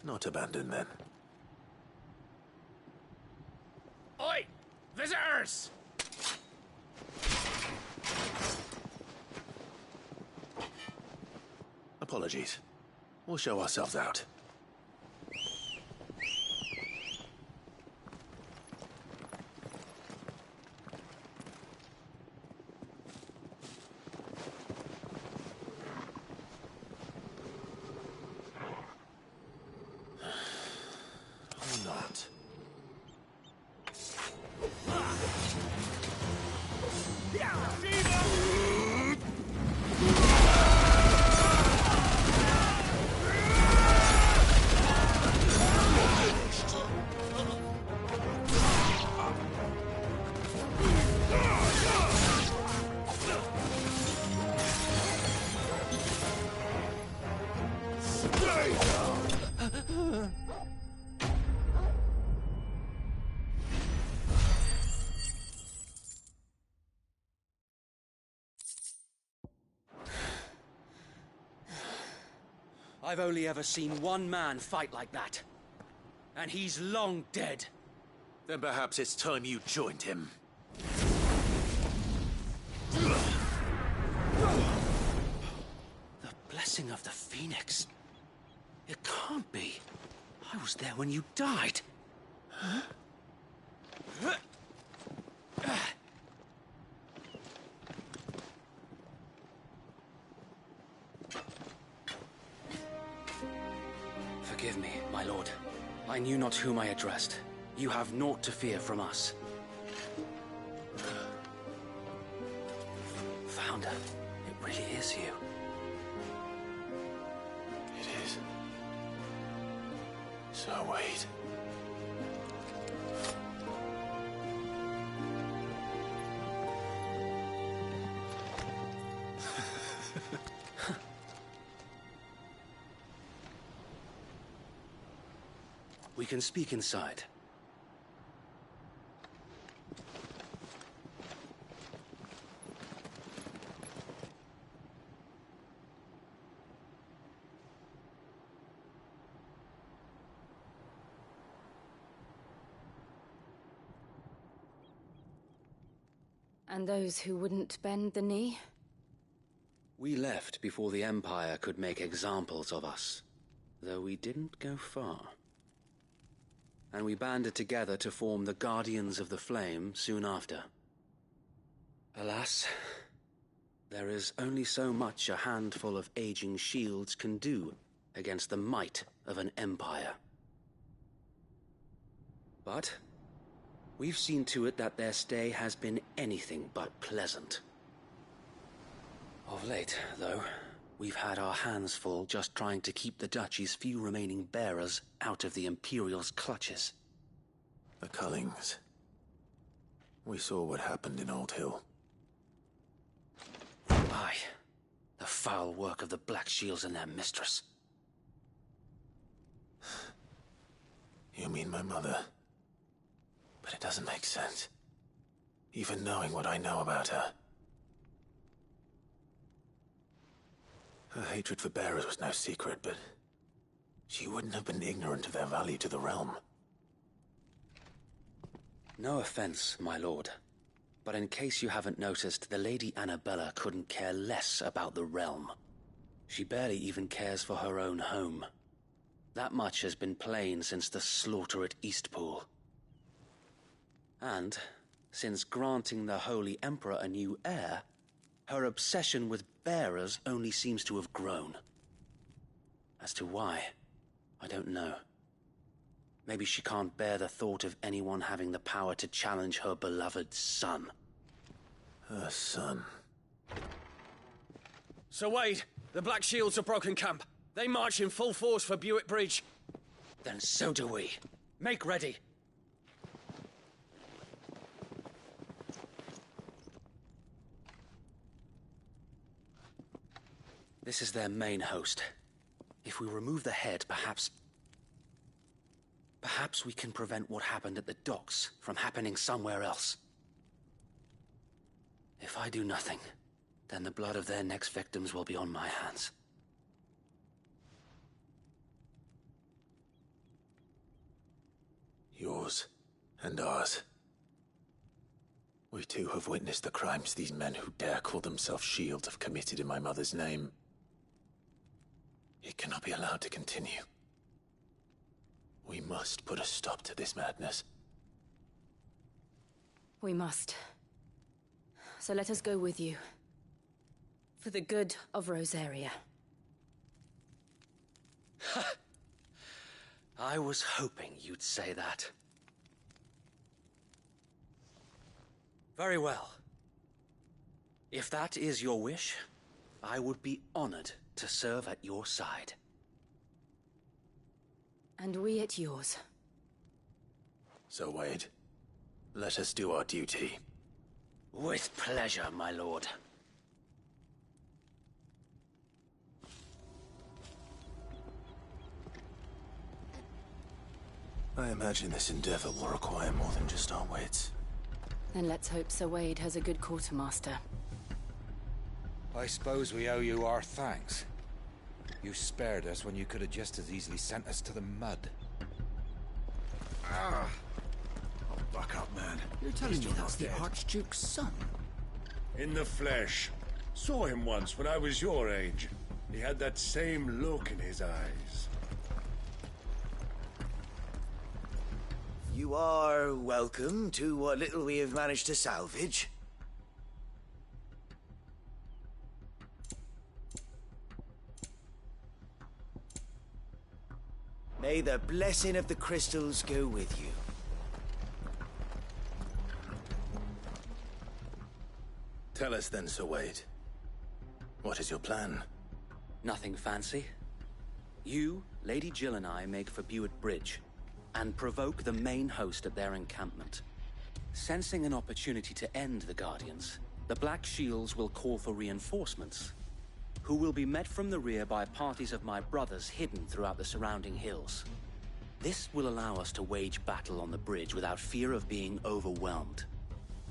Not abandoned, then. Oi! Visitors! Apologies. We'll show ourselves out. I've only ever seen one man fight like that. And he's long dead. Then perhaps it's time you joined him. The blessing of the Phoenix. It can't be. I was there when you died. Huh? Forgive me, my lord. I knew not whom I addressed. You have naught to fear from us. wonder, it really is you. It is. So wait. We can speak inside. And those who wouldn't bend the knee? We left before the Empire could make examples of us, though we didn't go far. And we banded together to form the Guardians of the Flame soon after. Alas, there is only so much a handful of aging shields can do against the might of an empire. But we've seen to it that their stay has been anything but pleasant. Of late, though, we've had our hands full just trying to keep the Duchy's few remaining bearers out of the Imperial's clutches. The Cullings. We saw what happened in Old Hill. Aye, the foul work of the Black Shields and their mistress. You mean my mother? But it doesn't make sense. Even knowing what I know about her. Her hatred for bearers was no secret, but she wouldn't have been ignorant of their value to the realm. No offense, my lord, but in case you haven't noticed, the Lady Annabella couldn't care less about the realm. She barely even cares for her own home. That much has been plain since the slaughter at Eastpool. And, since granting the Holy Emperor a new heir, her obsession with bearers only seems to have grown. As to why, I don't know. Maybe she can't bear the thought of anyone having the power to challenge her beloved son. Her son. Sir Wade, the Black Shields have broken camp. They march in full force for Buick Bridge. Then so do we. Make ready. This is their main host. If we remove the head, perhaps we can prevent what happened at the docks from happening somewhere else. If I do nothing, then the blood of their next victims will be on my hands. Yours and ours. We too have witnessed the crimes these men who dare call themselves shields have committed in my mother's name. It cannot be allowed to continue. We must put a stop to this madness. We must. So let us go with you. For the good of Rosaria. I was hoping you'd say that. Very well. If that is your wish, I would be honored to serve at your side. And we at yours. So, Wade, let us do our duty. With pleasure, my lord. I imagine this endeavor will require more than just our wits. Then let's hope Sir Wade has a good quartermaster. I suppose we owe you our thanks. You spared us when you could have just as easily sent us to the mud. Oh, buck up, man. You're telling me that's the Archduke's son? In the flesh. Saw him once when I was your age. He had that same look in his eyes. You are welcome to what little we have managed to salvage. May the blessing of the crystals go with you. Tell us then, Sir Wade. What is your plan? Nothing fancy. You, Lady Jill and I make for Buett Bridge and provoke the main host at their encampment. Sensing an opportunity to end the Guardians, the Black Shields will call for reinforcements, who will be met from the rear by parties of my brothers hidden throughout the surrounding hills. This will allow us to wage battle on the bridge without fear of being overwhelmed.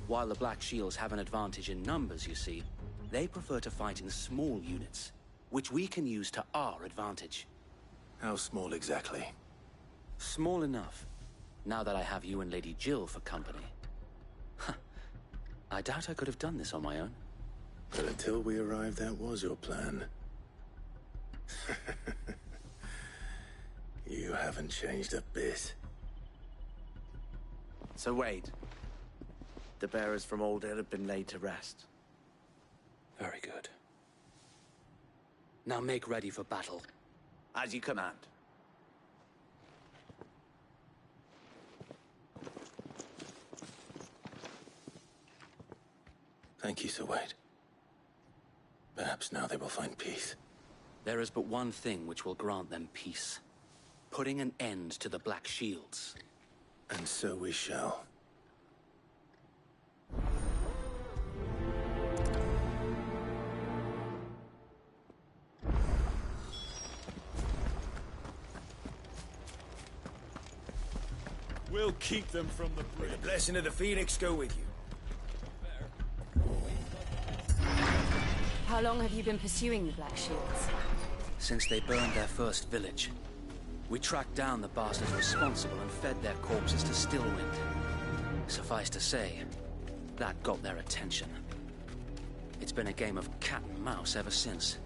While the Black Shields have an advantage in numbers, you see, they prefer to fight in small units, which we can use to our advantage. How small exactly? Small enough, now that I have you and Lady Jill for company. I doubt I could have done this on my own. But until we arrived, that was your plan. You haven't changed a bit. So Wade, the bearers from Old Hill have been laid to rest. Very good. Now make ready for battle. As you command. Thank you, Sir Wade. Perhaps now they will find peace. There is but one thing which will grant them peace. Putting an end to the Black Shields. And so we shall. We'll keep them from the bridge. May the blessing of the Phoenix go with you. How long have you been pursuing the Black Shields? Since they burned their first village. We tracked down the bastards responsible and fed their corpses to Stillwind. Suffice to say, that got their attention. It's been a game of cat and mouse ever since.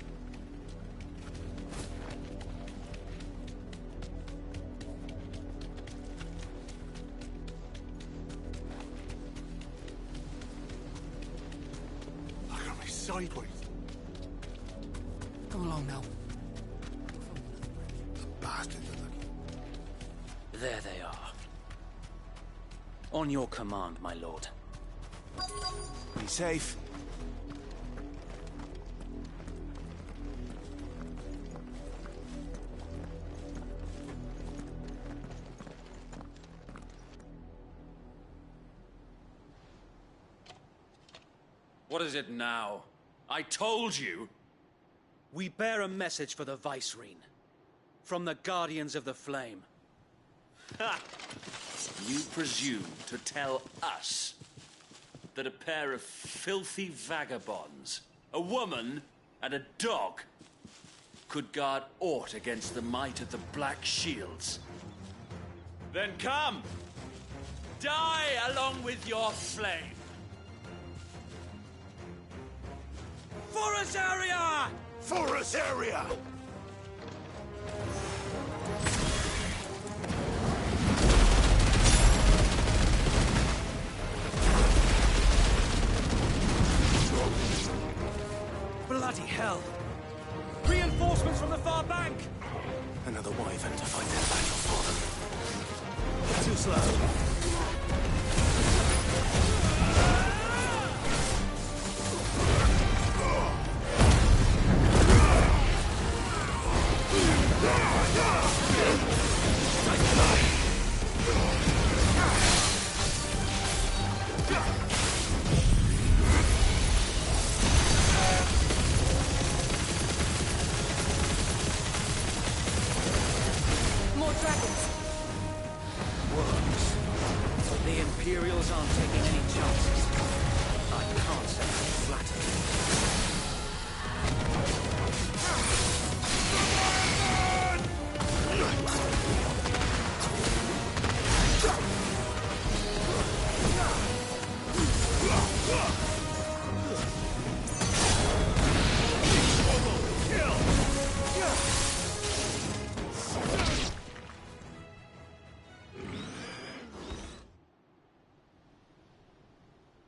Look at me sideways. Come along now. The bastards are looking. There they are. On your command, my lord. Be safe. What is it now? I told you! We bear a message for the Vicereine. From the Guardians of the Flame. Ha! You presume to tell us that a pair of filthy vagabonds, a woman and a dog, could guard aught against the might of the Black Shields? Then come! Die along with your flame! For us area! For us area! Bloody hell! Reinforcements from the far bank! Another wyvern to fight their battle for them. Too slow. More dragons. Works. But the Imperials aren't taking any chances. I can't say I'm flattered.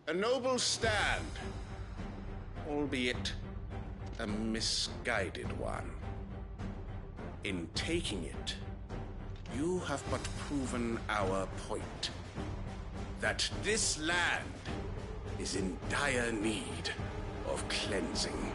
A noble stand, albeit a misguided one. In taking it, you have but proven our point. That this land is in dire need of cleansing.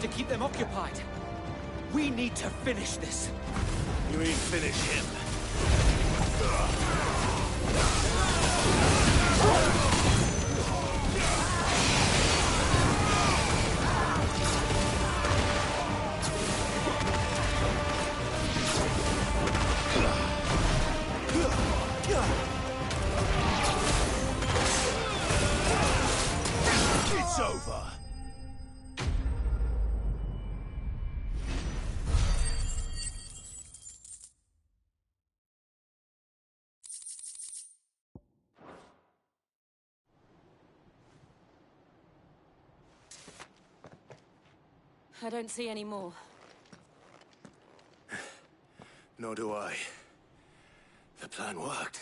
To keep them occupied. We need to finish this. You mean finish him? It's over. I don't see any more. Nor do I. The plan worked.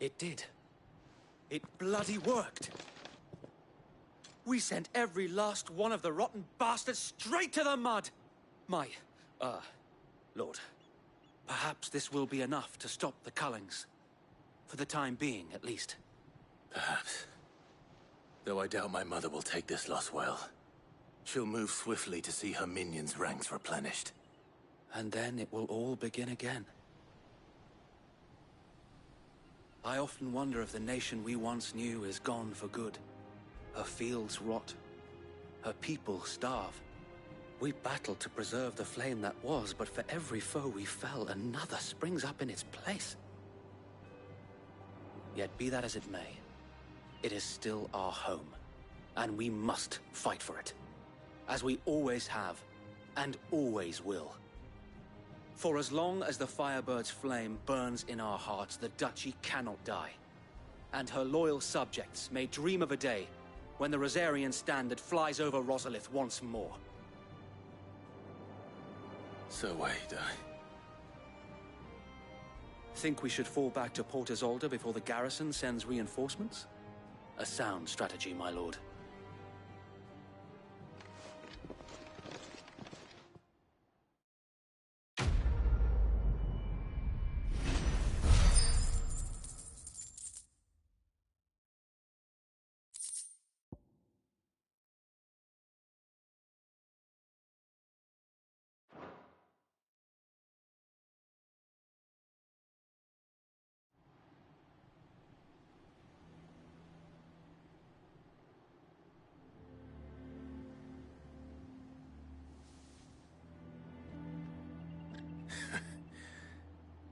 It did. It bloody worked. We sent every last one of the rotten bastards straight to the mud. Lord, perhaps this will be enough to stop the Cullings. For the time being, at least. Perhaps. Though I doubt my mother will take this loss well. She'll move swiftly to see her minions' ranks replenished. And then it will all begin again. I often wonder if the nation we once knew is gone for good. Her fields rot. Her people starve. We battled to preserve the flame that was, but for every foe we fell, another springs up in its place. Yet be that as it may, it is still our home, and we must fight for it. As we always have, and always will. For as long as the Firebird's flame burns in our hearts, the Duchy cannot die. And her loyal subjects may dream of a day when the Rosarian standard flies over Rosalith once more. So wait, Think we should fall back to Port Isolde before the garrison sends reinforcements? A sound strategy, my lord.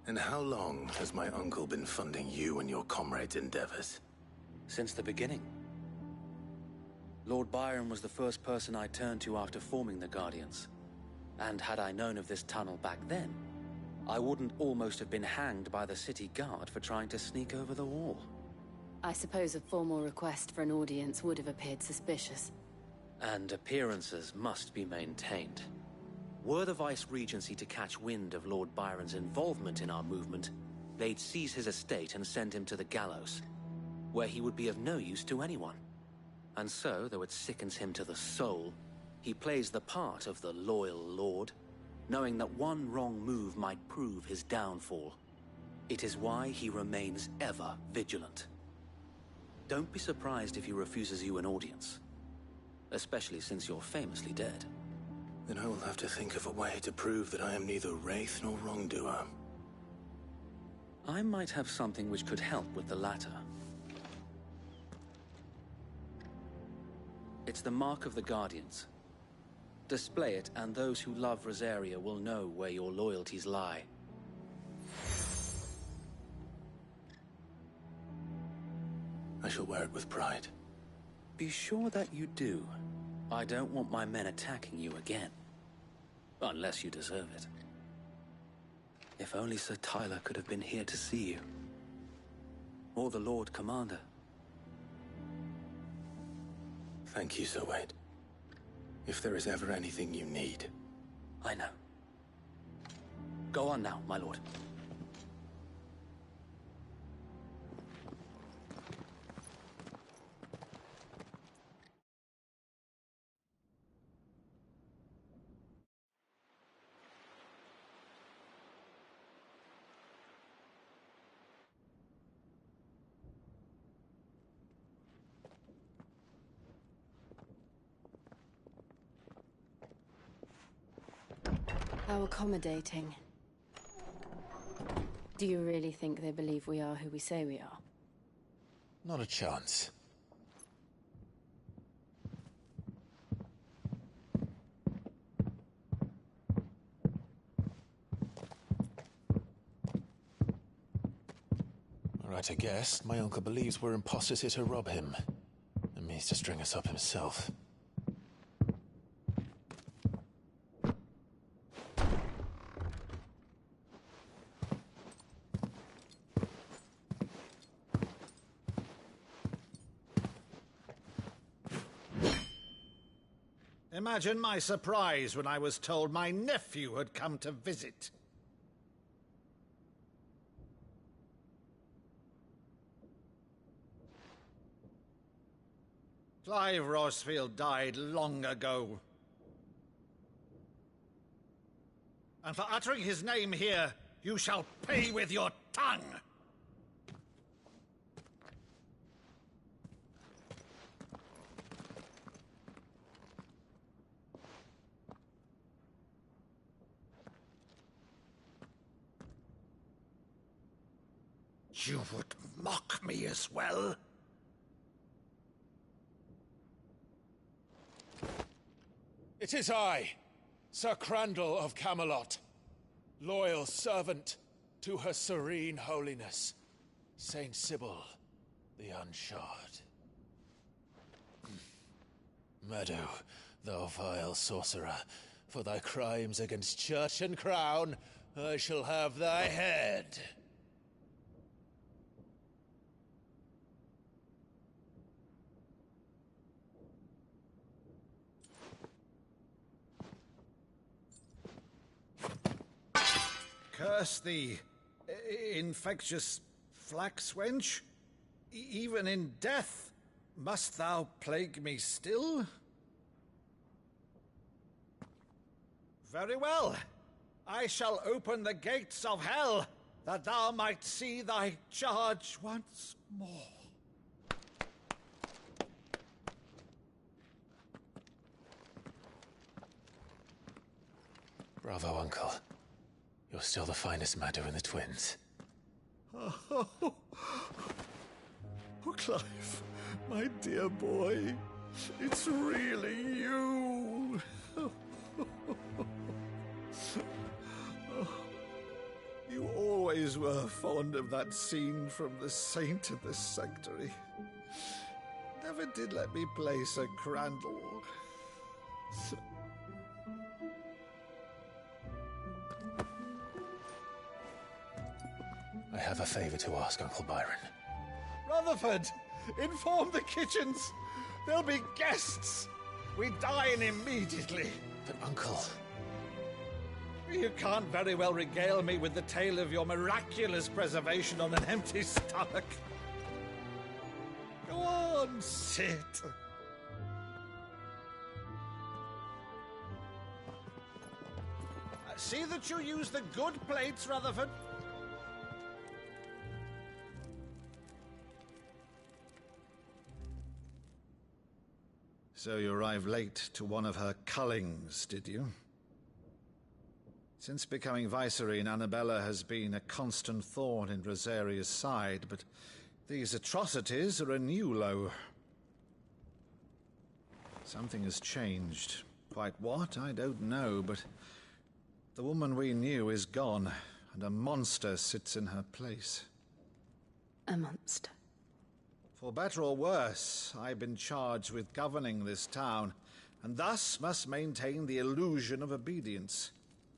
And how long has my uncle been funding you and your comrades' endeavors? Since the beginning. Lord Byron was the first person I turned to after forming the Guardians. And had I known of this tunnel back then, I wouldn't almost have been hanged by the city guard for trying to sneak over the wall. I suppose a formal request for an audience would have appeared suspicious. And appearances must be maintained. Were the Vice-Regency to catch wind of Lord Byron's involvement in our movement, they'd seize his estate and send him to the gallows, where he would be of no use to anyone. And so, though it sickens him to the soul, he plays the part of the loyal lord, knowing that one wrong move might prove his downfall. It is why he remains ever vigilant. Don't be surprised if he refuses you an audience, especially since you're famously dead. Then I will have to think of a way to prove that I am neither wraith nor wrongdoer. I might have something which could help with the latter. It's the mark of the Guardians. Display it, and those who love Rosaria will know where your loyalties lie. I shall wear it with pride. Be sure that you do. I don't want my men attacking you again. Unless you deserve it. If only Sir Tyler could have been here to see you. Or the Lord Commander. Thank you, Sir Wade. If there is ever anything you need. I know. Go on now, my lord. How accommodating. Do you really think they believe we are who we say we are? Not a chance. Right, I guess. My uncle believes we're imposters here to rob him. And means to string us up himself. Imagine my surprise when I was told my nephew had come to visit. Clive Rosfield died long ago. And for uttering his name here, you shall pay with your tongue! You would mock me as well? It is I, Sir Crandall of Camelot, loyal servant to Her Serene Holiness, Saint Sybil the Unshod. Meadow, thou vile sorcerer, for thy crimes against church and crown, I shall have thy head. Curse thee, infectious flax wench. Even in death, must thou plague me still? Very well. I shall open the gates of hell, that thou might see thy charge once more. Bravo, Uncle. You're still the finest Maddo in the twins. Oh, Clive, my dear boy, it's really you. You always were fond of that scene from The Saint of the Sanctuary. Never did let me play Sir Crandall. I have a favor to ask, Uncle Byron. Rutherford, inform the kitchens. There'll be guests. We dine immediately. But, Uncle... You can't very well regale me with the tale of your miraculous preservation on an empty stomach. Go on, sit. See that you use the good plates, Rutherford. So you arrived late to one of her cullings, did you? Since becoming Vicereine, Annabella has been a constant thorn in Rosaria's side, but these atrocities are a new low. Something has changed. Quite what, I don't know, but the woman we knew is gone, and a monster sits in her place. A monster. For better or worse, I've been charged with governing this town, and thus must maintain the illusion of obedience.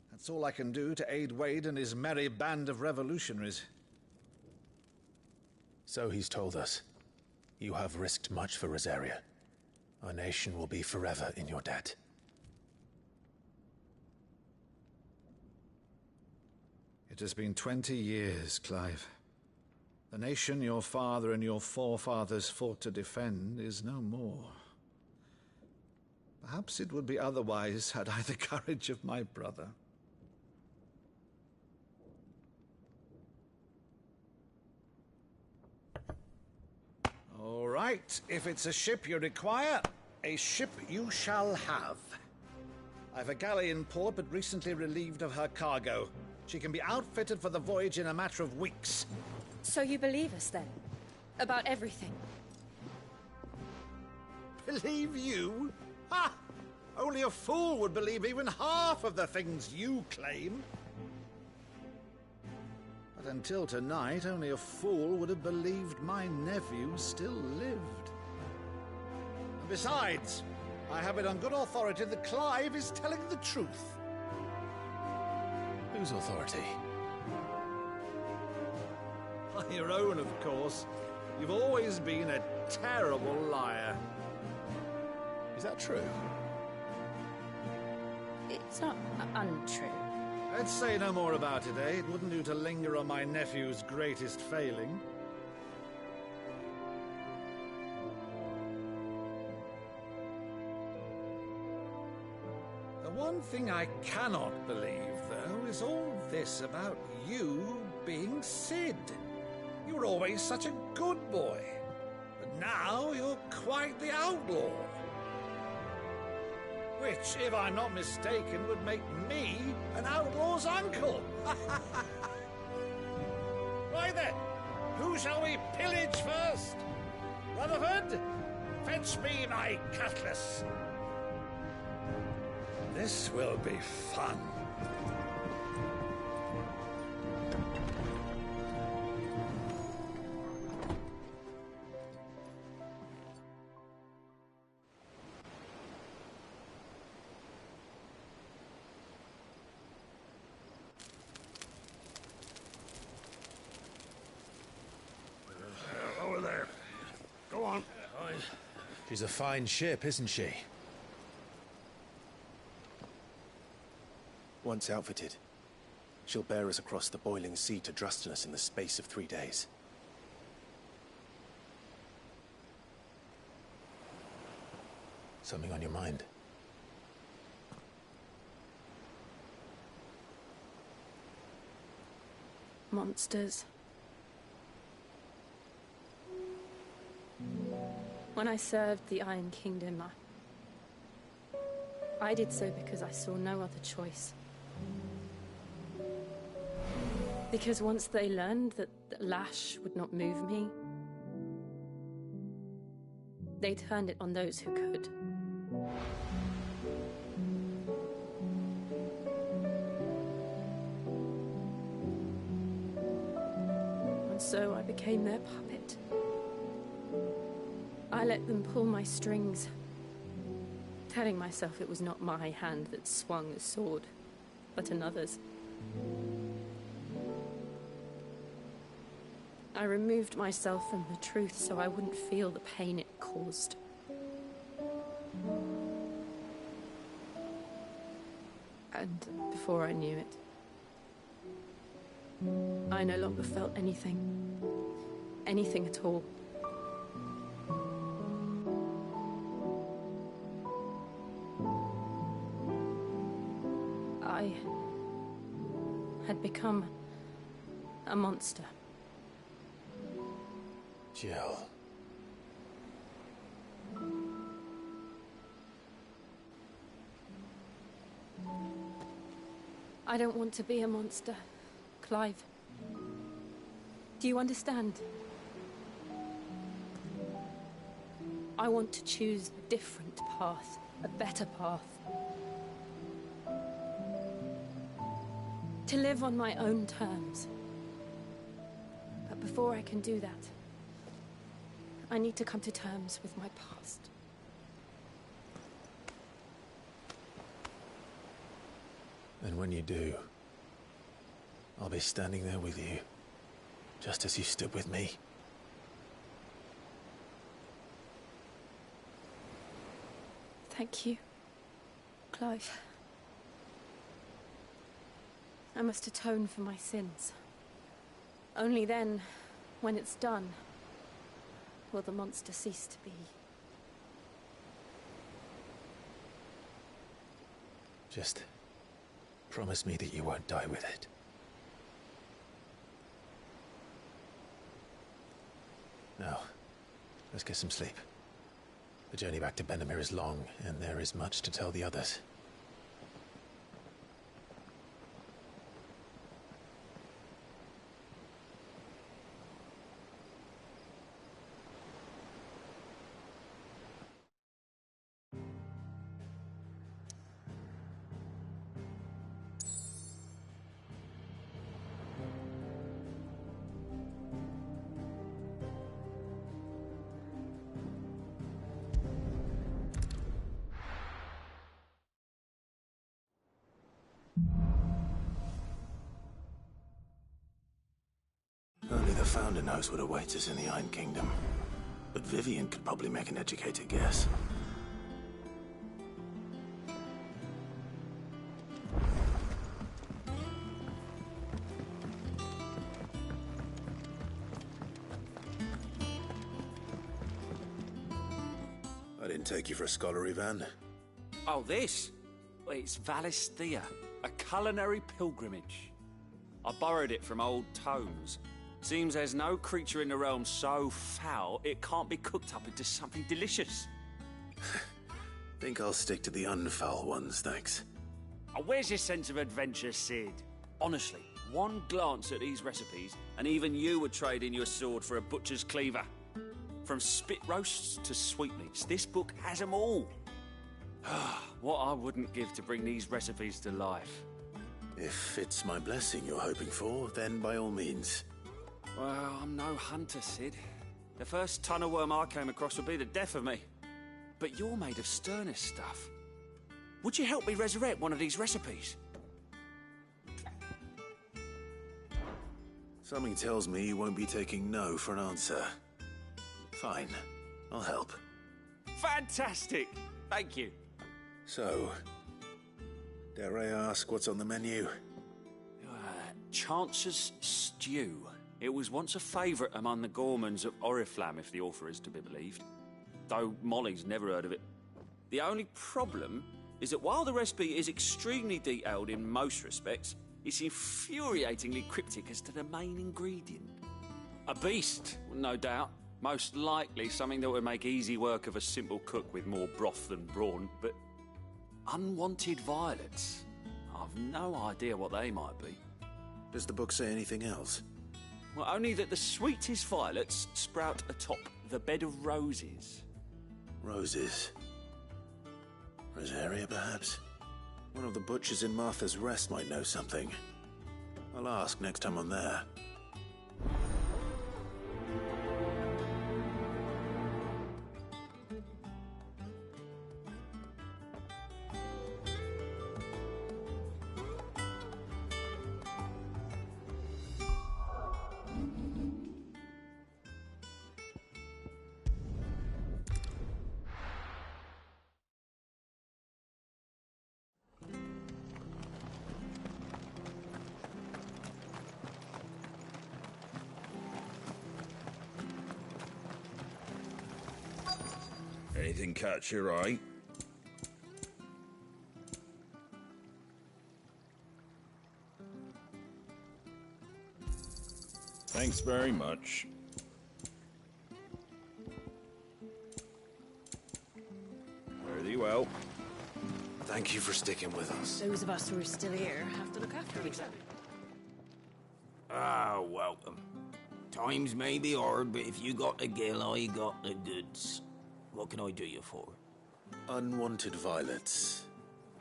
That's all I can do to aid Wade and his merry band of revolutionaries. So he's told us. You have risked much for Rosaria. Our nation will be forever in your debt. It has been 20 years, Clive. The nation your father and your forefathers fought to defend is no more. Perhaps it would be otherwise had I the courage of my brother. All right, if it's a ship you require, a ship you shall have. I've a galley in port, but recently relieved of her cargo. She can be outfitted for the voyage in a matter of weeks. So you believe us, then? About everything? Believe you? Ha! Only a fool would believe even half of the things you claim. But until tonight, only a fool would have believed my nephew still lived. And besides, I have it on good authority that Clive is telling the truth. Whose authority? Your own, of course. You've always been a terrible liar. Is that true? It's not untrue. Let's say no more about it, eh? It wouldn't do to linger on my nephew's greatest failing. The one thing I cannot believe, though, is all this about you being Sid. You were always such a good boy, but now you're quite the outlaw. Which, if I'm not mistaken, would make me an outlaw's uncle. Right then, who shall we pillage first? Rutherford, fetch me my cutlass. This will be fun. Over there. Go on. She's a fine ship, isn't she? Once outfitted, she'll bear us across the boiling sea to Drustinus in the space of 3 days. Something on your mind? Monsters. When I served the Iron Kingdom, I did so because I saw no other choice. Because once they learned that the lash would not move me, they turned it on those who could. And so I became their puppet. I let them pull my strings, telling myself it was not my hand that swung the sword, but another's. I removed myself from the truth so I wouldn't feel the pain it caused. And before I knew it, I no longer felt anything. Anything at all. I had become a monster. Jill. I don't want to be a monster, Clive. Do you understand? I want to choose a different path, a better path. To live on my own terms. But before I can do that, I need to come to terms with my past. And when you do, I'll be standing there with you, just as you stood with me. Thank you, Clive. I must atone for my sins. Only then, when it's done, will the monster cease to be. Just promise me that you won't die with it. Now, let's get some sleep. The journey back to Benamir is long, and there is much to tell the others. Only the Founder knows what awaits us in the Iron Kingdom. But Vivian could probably make an educated guess. I didn't take you for a scholar, Ivan. Oh, this? Well, it's Valisthea, a culinary pilgrimage. I borrowed it from old tomes. Seems there's no creature in the realm so foul it can't be cooked up into something delicious. Think I'll stick to the unfoul ones, thanks. Oh, where's your sense of adventure, Sid? Honestly, one glance at these recipes, and even you would trade in your sword for a butcher's cleaver. From spit roasts to sweetmeats, this book has them all. What I wouldn't give to bring these recipes to life. If it's my blessing you're hoping for, then by all means. Well, I'm no hunter, Sid. The first tunnel worm I came across would be the death of me. But you're made of sterner stuff. Would you help me resurrect one of these recipes? Something tells me you won't be taking no for an answer. Fine, I'll help. Fantastic! Thank you. So, dare I ask what's on the menu? Chance's Stew. It was once a favourite among the gourmands of Oriflamme, if the author is to be believed. Though Molly's never heard of it. The only problem is that while the recipe is extremely detailed in most respects, it's infuriatingly cryptic as to the main ingredient. A beast, no doubt. Most likely something that would make easy work of a simple cook with more broth than brawn, but unwanted violets. I've no idea what they might be. Does the book say anything else? Well, only that the sweetest violets sprout atop the bed of roses. Roses. Rosaria, perhaps? One of the butchers in Martha's Rest might know something. I'll ask next time I'm there. Anything catch your eye? Thanks very much. Fare thee well. Thank you for sticking with us. Those of us who are still here have to look after each other. Ah, welcome. Times may be hard, but if you got the gill, I got the goods. What can I do you for? Unwanted violets,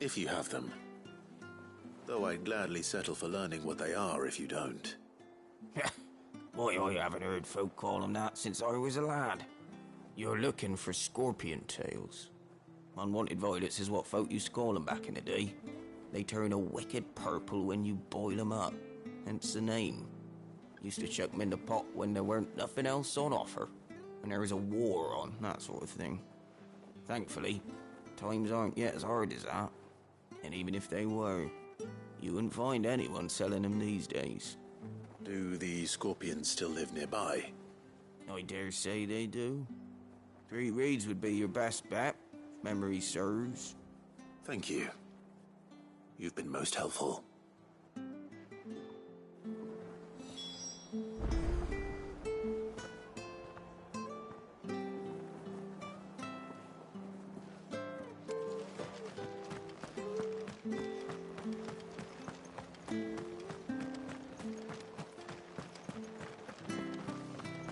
if you have them. Though I'd gladly settle for learning what they are if you don't. Boy, I haven't heard folk call them that since I was a lad. You're looking for scorpion tails. Unwanted violets is what folk used to call them back in the day. They turn a wicked purple when you boil them up, hence the name. Used to chuck them in the pot when there weren't nothing else on offer, when there was a war on, that sort of thing. Thankfully, times aren't yet as hard as that. And even if they were, you wouldn't find anyone selling them these days. Do the scorpions still live nearby? I dare say they do. 3 Reeds would be your best bet, if memory serves. Thank you. You've been most helpful.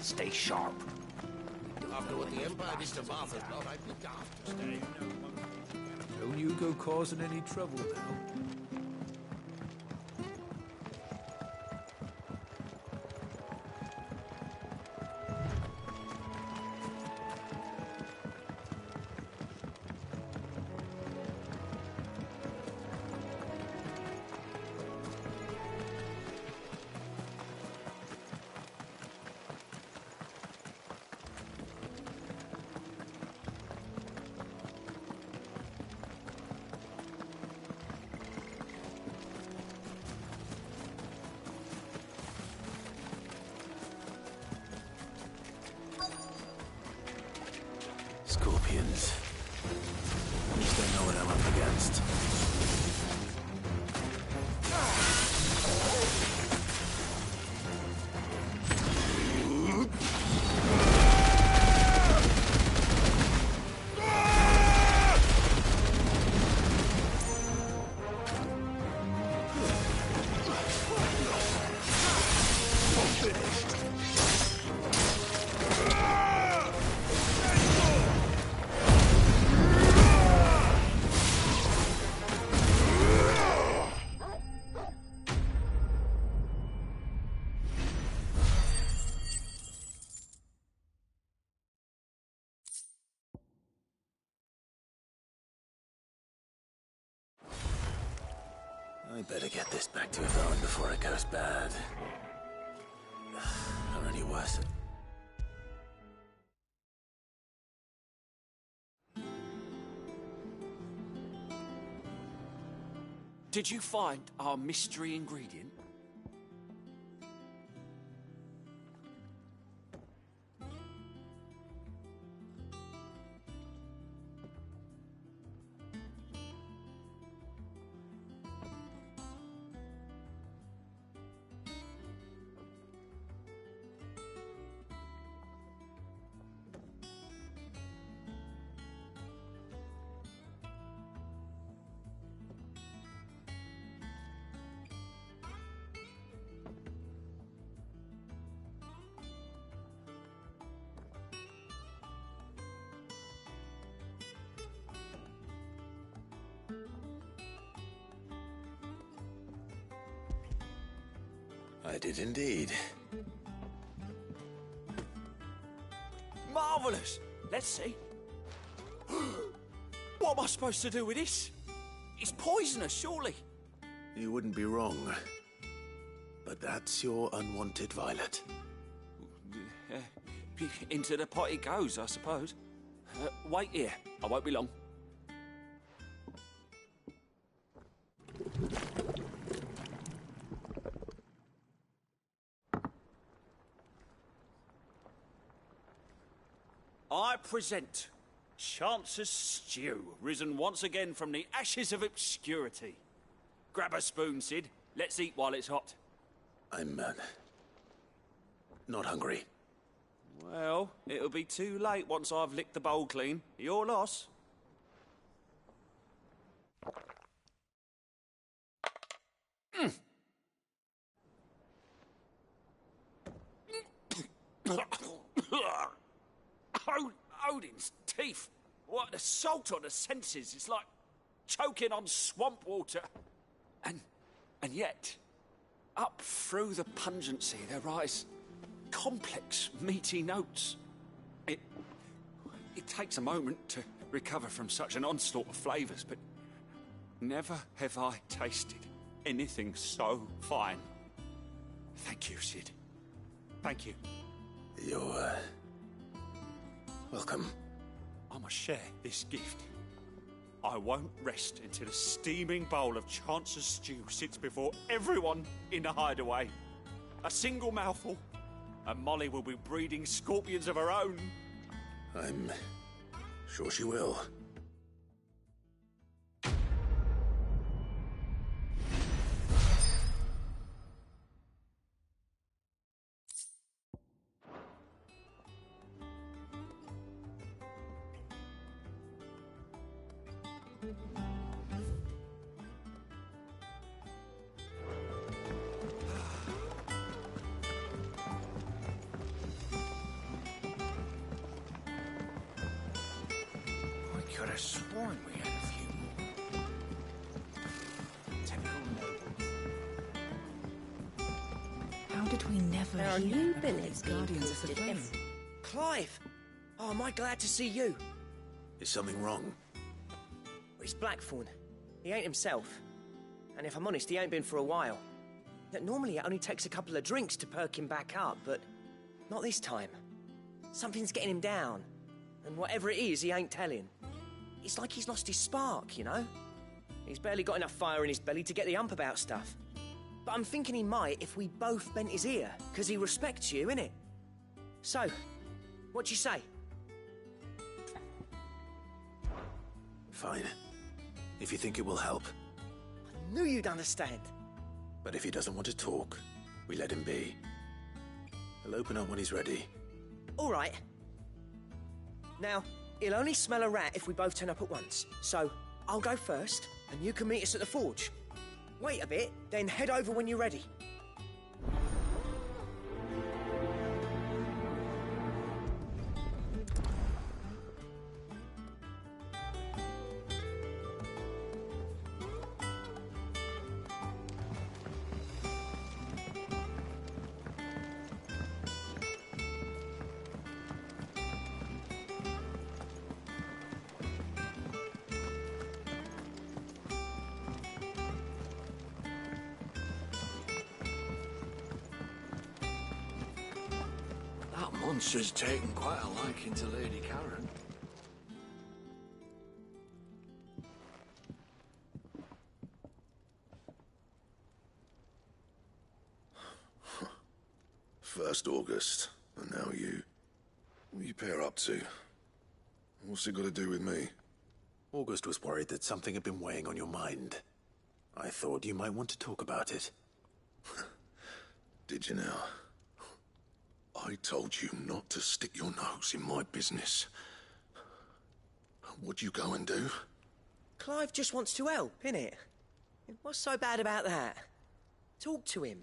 Stay sharp. After what the Empire did to Martha's lot, I'd be daft to stay. Don't you go causing any trouble now. Scorpions. At least I know what I'm up against. I better get this back to Yvonne before it goes bad. Or any worse. Did you find our mystery ingredient? I did indeed. Marvellous! Let's see. What am I supposed to do with this? It's poisonous, surely. You wouldn't be wrong. But that's your unwanted violet. Into the pot it goes, I suppose. Wait here. I won't be long. I present Chance's Stew, risen once again from the ashes of obscurity. Grab a spoon, Sid. Let's eat while it's hot. I'm, not hungry. Well, it'll be too late once I've licked the bowl clean. Your loss. Odin's teeth. What an assault on the senses. It's like choking on swamp water. And yet, up through the pungency there rise complex, meaty notes. It takes a moment to recover from such an onslaught of flavours, but never have I tasted anything so fine. Thank you, Sid. Thank you. You're, welcome. I must share this gift. I won't rest until a steaming bowl of Chance's stew sits before everyone in the hideaway. A single mouthful, and Molly will be breeding scorpions of her own. I'm sure she will. I could have sworn we had a few more. Typical nobles. How did we never There are hear new about billets these being Guardians of the posted Flame? Clive! Oh, am I glad to see you? Is something wrong? It's Blackthorn. He ain't himself. And if I'm honest, he ain't been for a while. Yet normally it only takes a couple of drinks to perk him back up, but not this time. Something's getting him down. And whatever it is, he ain't telling. It's like he's lost his spark, you know? He's barely got enough fire in his belly to get the ump about stuff. But I'm thinking he might if we both bent his ear, because he respects you, innit? So, what you say? Fine. If you think it will help. I knew you'd understand. But if he doesn't want to talk, we let him be. He'll open up when he's ready. All right. Now, he'll only smell a rat if we both turn up at once. So, I'll go first, and you can meet us at the forge. Wait a bit, then head over when you're ready. That monster's taken quite a liking to Lady Karen. First August, and now you. What are you pair up to? What's it got to do with me? August was worried that something had been weighing on your mind. I thought you might want to talk about it. Did you now? I told you not to stick your nose in my business. What'd you go and do? Clive just wants to help, innit? What's so bad about that? Talk to him.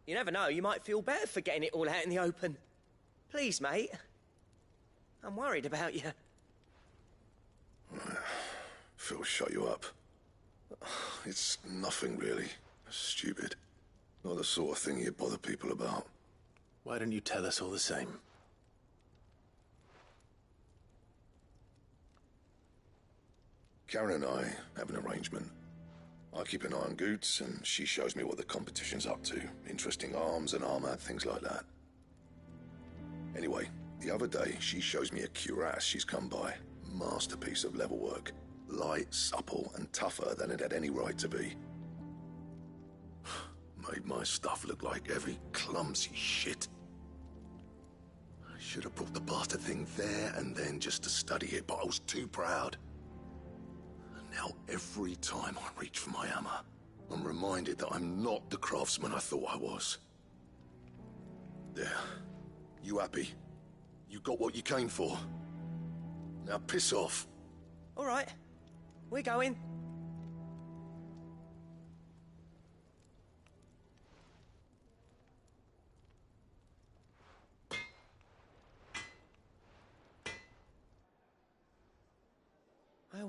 You never know, you might feel better for getting it all out in the open. Please, mate. I'm worried about you. Phil shut you up. It's nothing really. Stupid. Not the sort of thing you bother people about. Why don't you tell us all the same? Karen and I have an arrangement. I keep an eye on Goots, and she shows me what the competition's up to. Interesting arms and armor, things like that. Anyway, the other day, she shows me a cuirass she's come by. Masterpiece of level work. Light, supple, and tougher than it had any right to be. Made my stuff look like every clumsy shit. I should have brought the bastard thing there and then just to study it, but I was too proud. And now every time I reach for my hammer, I'm reminded that I'm not the craftsman I thought I was. There. You happy? You got what you came for. Now piss off. All right. We're going.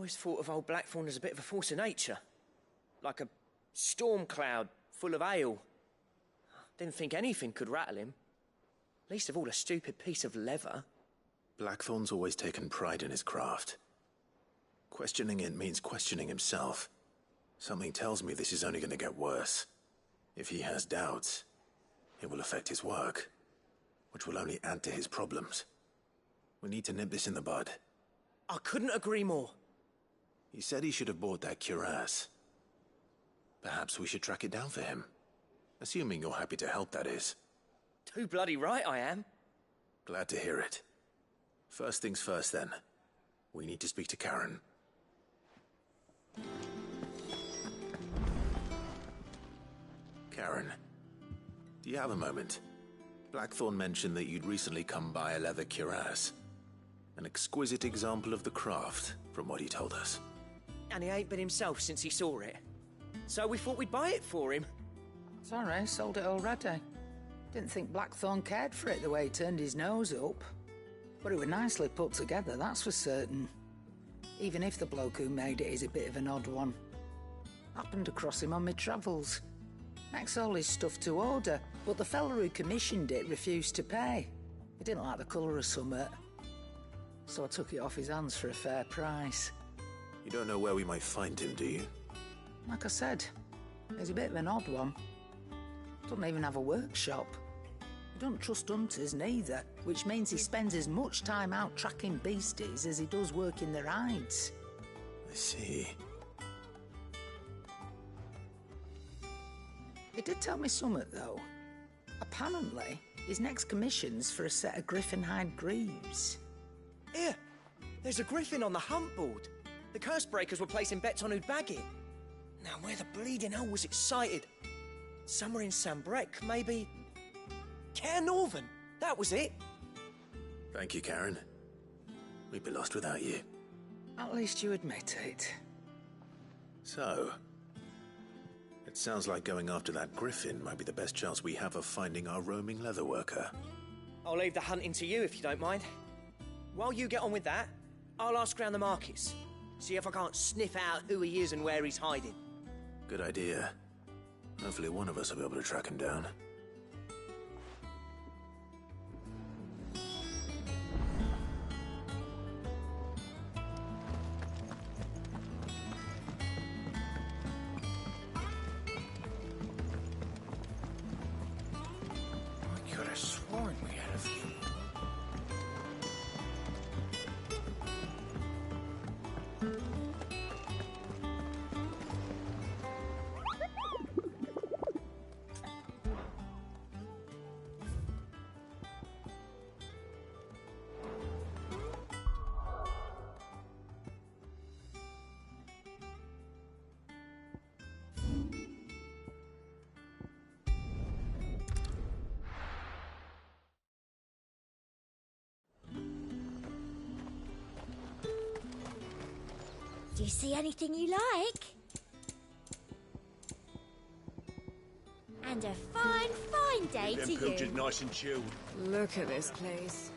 always thought of old Blackthorn as a bit of a force of nature. Like a storm cloud full of ale. Didn't think anything could rattle him. Least of all a stupid piece of leather. Blackthorn's always taken pride in his craft. Questioning it means questioning himself. Something tells me this is only going to get worse. If he has doubts, it will affect his work, which will only add to his problems. We need to nip this in the bud. I couldn't agree more. He said he should have bought that cuirass. Perhaps we should track it down for him. Assuming you're happy to help, that is. Too bloody right I am. Glad to hear it. First things first, then. We need to speak to Karen. Karen, do you have a moment? Blackthorn mentioned that you'd recently come by a leather cuirass. An exquisite example of the craft, from what he told us. And he ain't been himself since he saw it. So we thought we'd buy it for him. Sorry, sold it already. Didn't think Blackthorn cared for it the way he turned his nose up. But it was nicely put together, that's for certain. Even if the bloke who made it is a bit of an odd one. Happened across him on my travels. Makes all his stuff to order, but the fella who commissioned it refused to pay. He didn't like the colour of summit. So I took it off his hands for a fair price. You don't know where we might find him, do you? Like I said, he's a bit of an odd one. Doesn't even have a workshop. He don't trust hunters neither, which means he spends as much time out tracking beasties as he does working their hides. I see. He did tell me something, though. Apparently, his next commission's for a set of griffin hide greaves. Here, there's a griffin on the hunt board. The curse breakers were placing bets on who'd bag it. Now, where the bleeding hell was it sighted? Somewhere in Sambrec, maybe? Care Northern, that was it. Thank you, Karen. We'd be lost without you. At least you admit it. So, it sounds like going after that griffin might be the best chance we have of finding our roaming leatherworker. I'll leave the hunting to you if you don't mind. While you get on with that, I'll ask around the markets. See if I can't sniff out who he is and where he's hiding. Good idea. Hopefully one of us will be able to track him down. I could have sworn we had a few. Do you see anything you like? And a fine, fine day to you. Nice and chilled. Look at this place.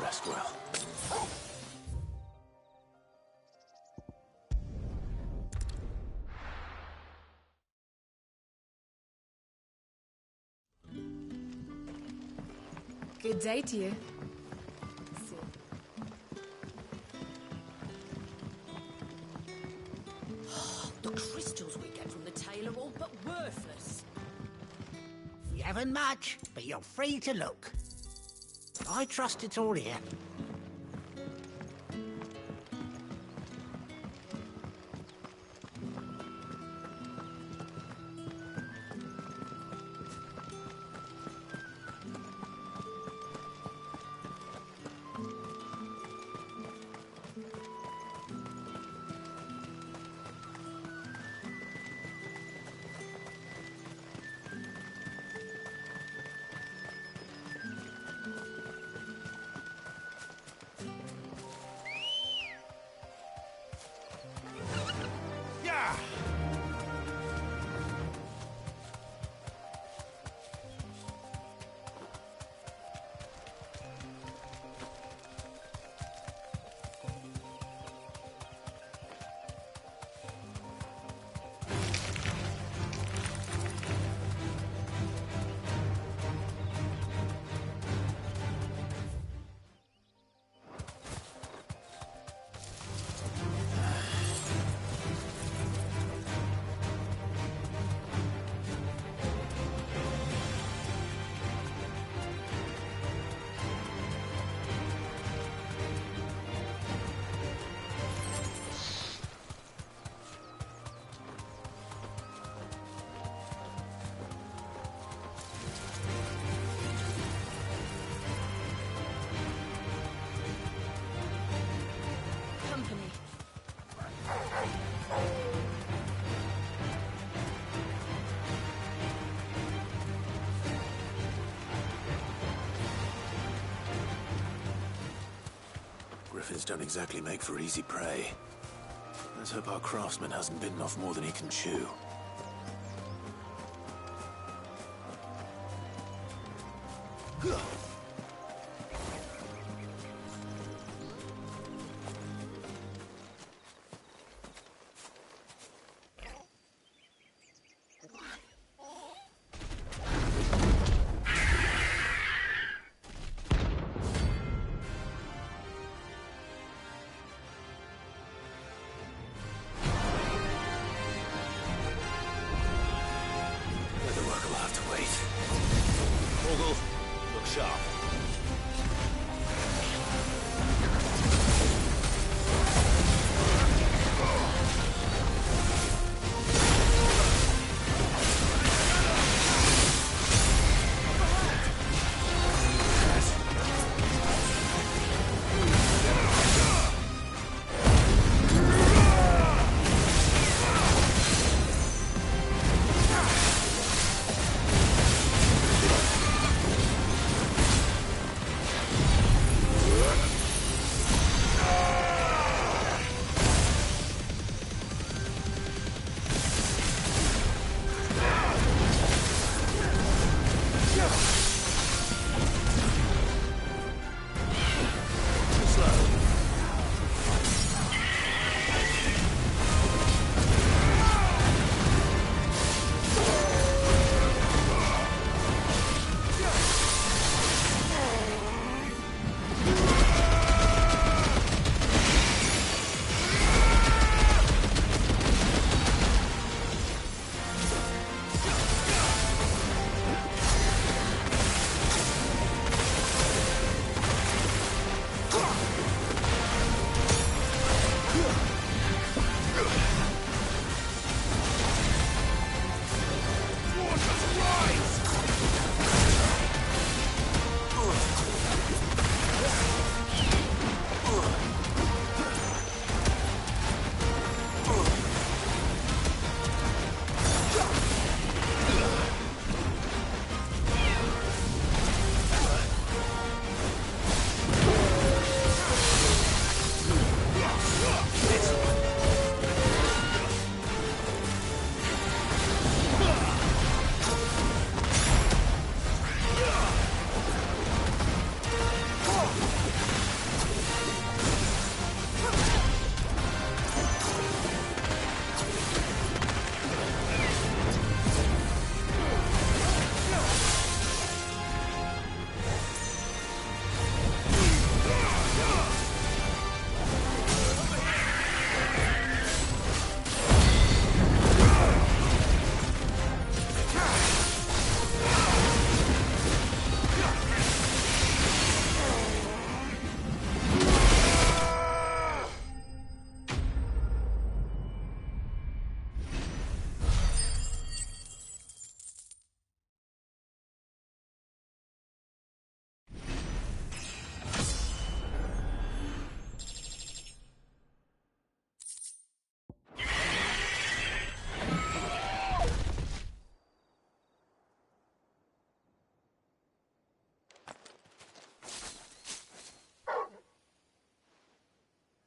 Rest well. Good day to you. The crystals we get from the tail are all but worthless. We haven't much, but you're free to look. I trust it's all here. Griffins don't exactly make for easy prey. Let's hope our craftsman hasn't bitten off more than he can chew.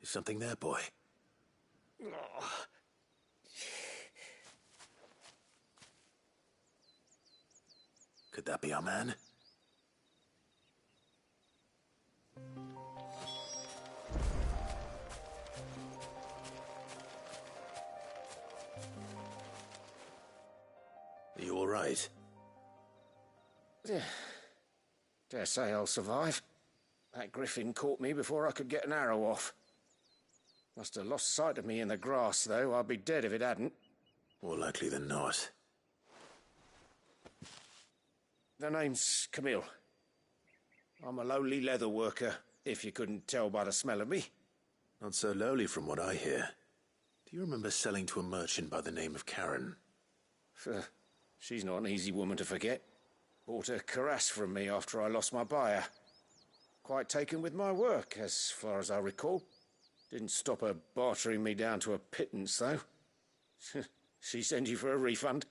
Something there, boy? Could that be our man? Are you all right? Dare say I'll survive. That griffin caught me before I could get an arrow off. Must have lost sight of me in the grass, though. I'd be dead if it hadn't. More likely than not. The name's Camille. I'm a lowly leather worker, if you couldn't tell by the smell of me. Not so lowly from what I hear. Do you remember selling to a merchant by the name of Karen? She's not an easy woman to forget. Bought a cuirass from me after I lost my buyer. Quite taken with my work, as far as I recall. Didn't stop her bartering me down to a pittance, though. She sent you for a refund?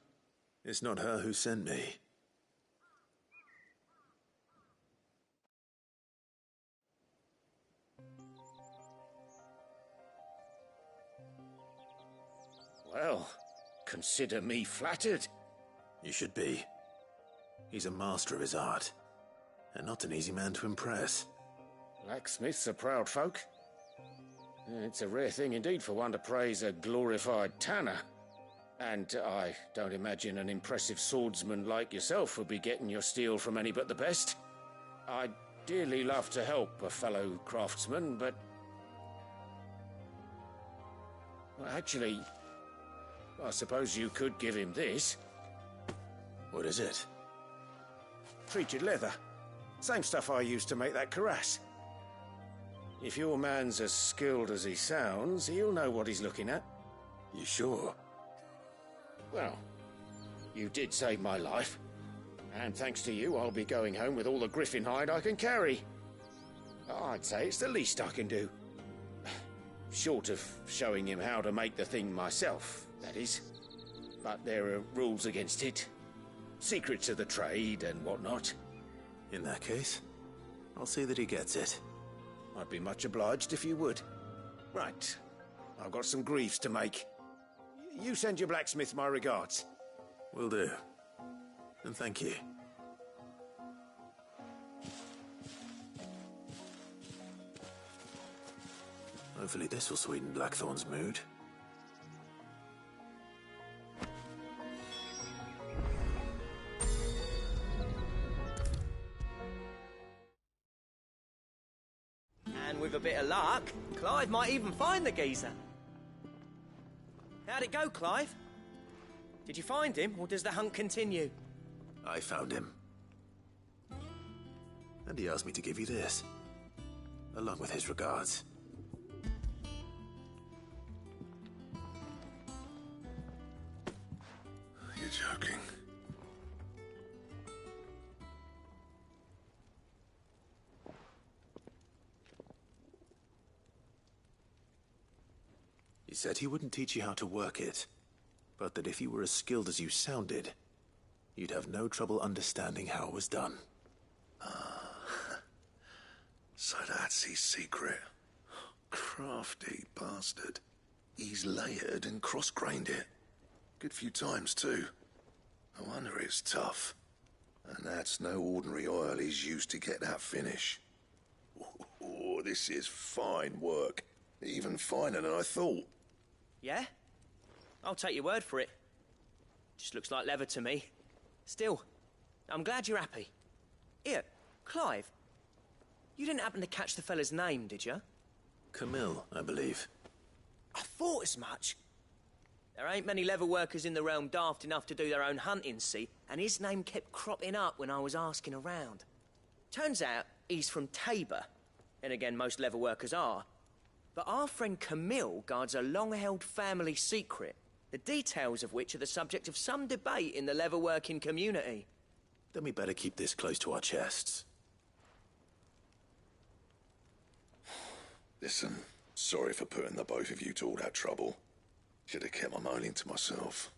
It's not her who sent me. Well, consider me flattered. You should be. He's a master of his art, and not an easy man to impress. Blacksmiths are proud folk. It's a rare thing indeed for one to praise a glorified tanner. And I don't imagine an impressive swordsman like yourself would be getting your steel from any but the best. I'd dearly love to help a fellow craftsman, but... Well, actually, I suppose you could give him this. What is it? Treated leather. Same stuff I used to make that cuirass. If your man's as skilled as he sounds, he'll know what he's looking at. You sure? Well, you did save my life. And thanks to you, I'll be going home with all the griffin hide I can carry. I'd say it's the least I can do. Short of showing him how to make the thing myself, that is. But there are rules against it. Secrets of the trade and whatnot. In that case, I'll see that he gets it. I'd be much obliged if you would. Right. I've got some greaves to make. You send your blacksmith my regards. Will do. And thank you. Hopefully this will sweeten Blackthorn's mood. And with a bit of luck, Clive might even find the geezer. How'd it go, Clive? Did you find him, or does the hunt continue? I found him. And he asked me to give you this, along with his regards. You're joking. He said he wouldn't teach you how to work it, but that if you were as skilled as you sounded, you'd have no trouble understanding how it was done. So that's his secret. Crafty bastard. He's layered and cross-grained it. Good few times, too. No wonder it's tough. And that's no ordinary oil he's used to get that finish. Oh, this is fine work. Even finer than I thought. Yeah? I'll take your word for it. Just looks like leather to me. Still, I'm glad you're happy. Here, Clive. You didn't happen to catch the fella's name, did you? Camille, I believe. I thought as much. There ain't many leather workers in the realm daft enough to do their own hunting, see? And his name kept cropping up when I was asking around. Turns out he's from Tabor. And again, most leather workers are. But our friend Camille guards a long-held family secret, the details of which are the subject of some debate in the leather-working community. Then we better keep this close to our chests. Listen, sorry for putting the both of you to all that trouble. Should have kept my moaning to myself.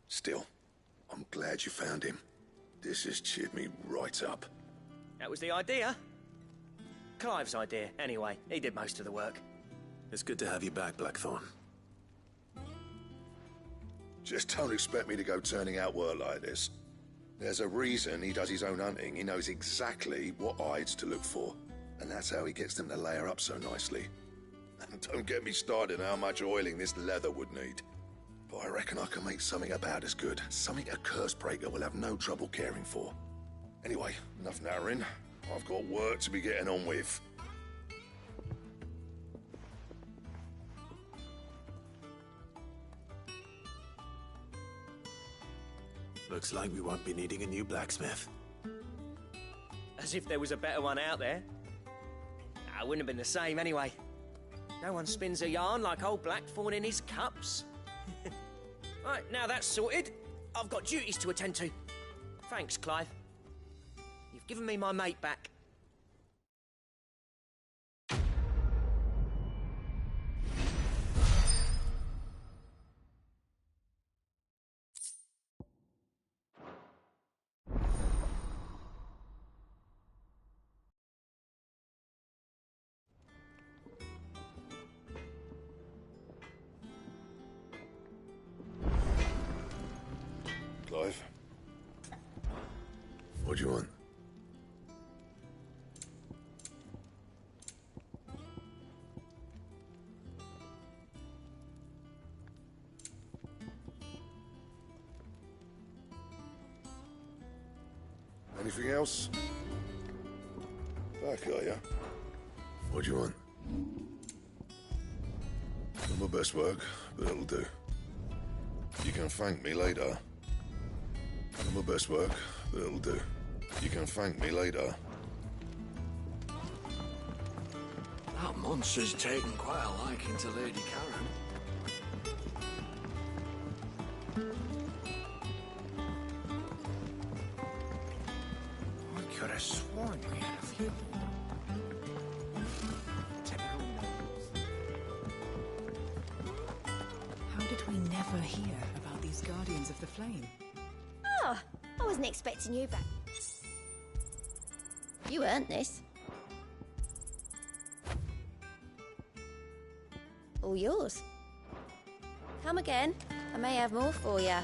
Still, I'm glad you found him. This has cheered me right up. That was the idea. Clive's idea, anyway. He did most of the work. It's good to have you back, Blackthorn. Just don't expect me to go turning out work like this. There's a reason he does his own hunting. He knows exactly what hides to look for. And that's how he gets them to layer up so nicely. And don't get me started on how much oiling this leather would need. But I reckon I can make something about as good. Something a Cursebreaker will have no trouble caring for. Anyway, enough nattering. I've got work to be getting on with. Looks like we won't be needing a new blacksmith. As if there was a better one out there. Nah, it wouldn't have been the same anyway. No one spins a yarn like old Blackthorn in his cups. Right, now that's sorted, I've got duties to attend to. Thanks, Clive. You've given me my mate back. Clive? What do you want? Anything else? Back, are ya? What do you want? Not my best work, but it'll do. You can thank me later. Not my best work, but it'll do. You can thank me later. That monster's taken quite a liking to Lady Karen. I could have sworn we had a few. How did we never hear about these Guardians of the Flame? Oh, I wasn't expecting you back. You earned this. All yours. Come again. I may have more for you.